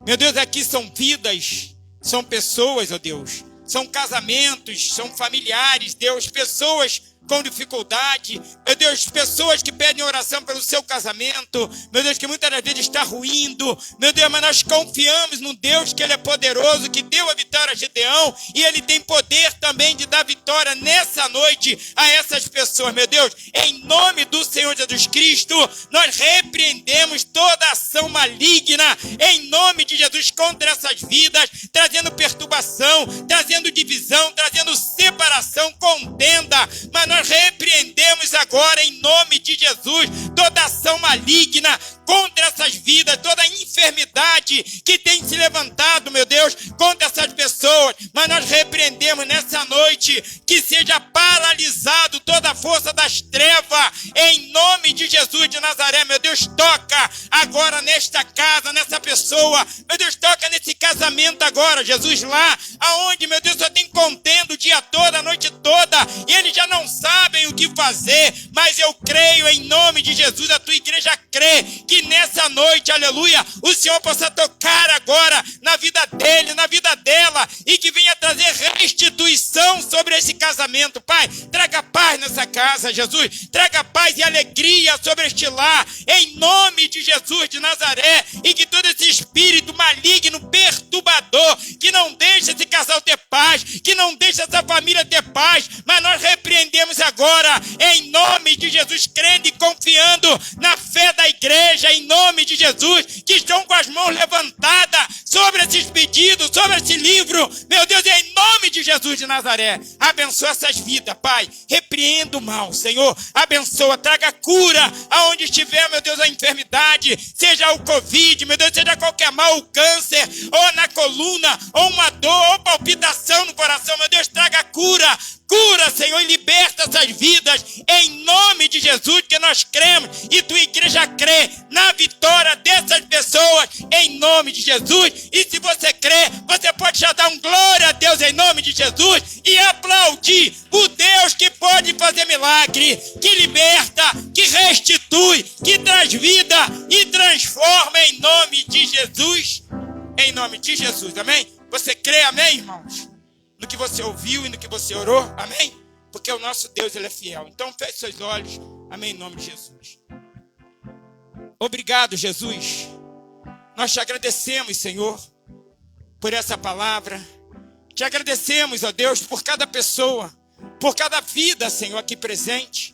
meu Deus, aqui são vidas, são pessoas, ó Deus, são casamentos, são familiares, Deus, pessoas com dificuldade, meu Deus, pessoas que pedem oração pelo seu casamento, meu Deus, que muitas das vezes está ruindo, meu Deus, mas nós confiamos no Deus que Ele é poderoso, que deu a vitória a Gideão, e Ele tem poder também de dar vitória nessa noite a essas pessoas, meu Deus, em nome do Senhor Jesus Cristo, nós repreendemos toda ação maligna, em nome de Jesus, contra essas vidas, trazendo perturbação, trazendo divisão, trazendo separação, contenda, mas nós repreendemos agora em nome de Jesus toda ação maligna contra essas vidas, toda enfermidade que tem se levantado, meu Deus, contra essas pessoas. Mas nós repreendemos nessa noite que seja paralisado toda a força das trevas, em nome de Jesus de Nazaré. Meu Deus, toca agora nesta casa, nessa pessoa. Meu Deus, toca nesse casamento agora, Jesus, lá aonde, meu Deus, só tem contendo o dia todo, a noite toda, e eles já não sabem o que fazer. Mas eu creio em nome de Jesus, a tua igreja crê que nessa noite, aleluia, o Senhor possa tocar agora na vida dele, na vida dela, e que venha trazer restituição sobre esse casamento. Pai, traga paz nessa casa, Jesus, traga paz e alegria sobre este lar, em nome de Jesus de Nazaré, e que todo esse espírito maligno, perturbador, que não deixa esse casal ter paz, que não deixa essa família ter paz, mas nós repreendemos agora, em nome de Jesus, crendo e confiando na fé da igreja, em nome de Jesus, que estão com as mãos levantadas sobre esses pedidos, sobre esse livro, meu Deus, em nome de Jesus de Nazaré, abençoa essas vidas, Pai, repreenda o mal, Senhor, abençoa, traga cura aonde estiver, meu Deus, a enfermidade, seja o Covid, meu Deus, seja qualquer mal, o câncer, ou na coluna, ou uma dor, ou palpitação no coração, meu Deus, traga cura, Senhor, e liberta essas vidas, em nome de Jesus, que nós cremos, e tua igreja crê na vitória dessas pessoas, em nome de Jesus. E se você crê, você pode já dar um glória a Deus em nome de Jesus, e aplaudir o Deus que pode fazer milagre, que liberta, que restitui, que traz vida e transforma, em nome de Jesus, em nome de Jesus, amém? Você crê, amém, irmãos? No que você ouviu e no que você orou, amém? Porque o nosso Deus, ele é fiel. Então feche seus olhos, amém, em nome de Jesus. Obrigado, Jesus. Nós te agradecemos, Senhor, por essa palavra. Te agradecemos, ó Deus, por cada pessoa, por cada vida, Senhor, aqui presente,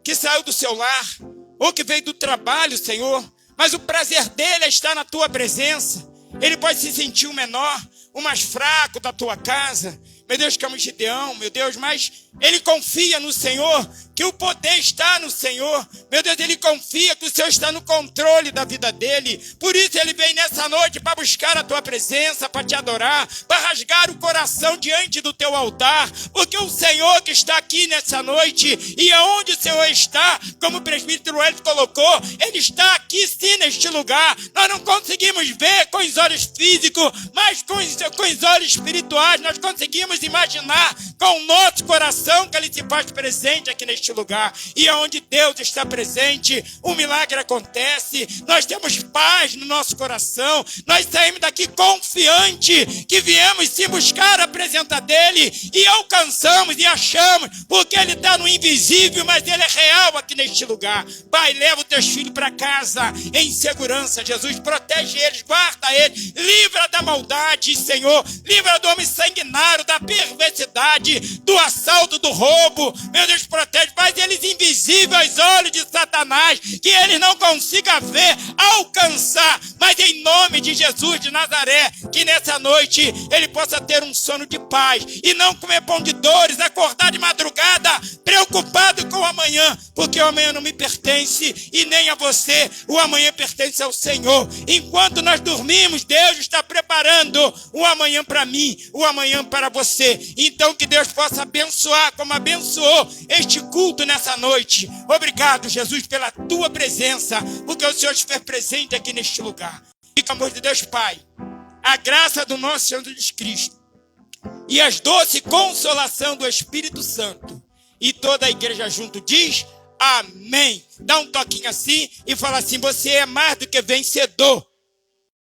que saiu do seu lar, ou que veio do trabalho, Senhor, mas o prazer dele é estar na tua presença. Ele pode se sentir o menor, o mais fraco da tua casa, meu Deus, como Gideão, meu Deus, mas ele confia no Senhor, que o poder está no Senhor, meu Deus, ele confia que o Senhor está no controle da vida dele, por isso ele vem nessa noite para buscar a tua presença, para te adorar, para rasgar o coração diante do teu altar, porque o Senhor que está aqui nessa noite, e aonde o Senhor está, como o presbítero Hélio colocou, ele está aqui sim neste lugar, nós não conseguimos ver com os olhos físicos, mas com os olhos espirituais, nós conseguimos imaginar com o nosso coração que ele se faz presente aqui neste lugar, e aonde Deus está presente, o milagre acontece, nós temos paz no nosso coração, nós saímos daqui confiante que viemos sim buscar a presença dele, e alcançamos e achamos, porque ele está no invisível, mas ele é real aqui neste lugar. Pai, leva os teus filhos para casa em segurança, Jesus, protege eles, guarda eles, livra da maldade, Senhor, livra do homem sanguinário, da perversidade, do assalto, do roubo, meu Deus, protege, faz eles invisíveis aos olhos de Satanás, que eles não consigam ver, alcançar, mas em nome de Jesus de Nazaré, que nessa noite ele possa ter um sono de paz, e não comer pão de dores, acordar de madrugada, preocupado com o amanhã, porque o amanhã não me pertence, e nem a você, o amanhã pertence ao Senhor. Enquanto nós dormimos, Deus está preparando o amanhã para mim, o amanhã para você. Então que Deus possa abençoar, como abençoou este culto nessa noite. Obrigado, Jesus, pela tua presença, porque o Senhor estiver presente aqui neste lugar. E com o amor de Deus Pai, a graça do nosso Senhor Jesus Cristo e as doce consolação do Espírito Santo, e toda a igreja junto diz amém. Dá um toquinho assim e fala assim: você é mais do que vencedor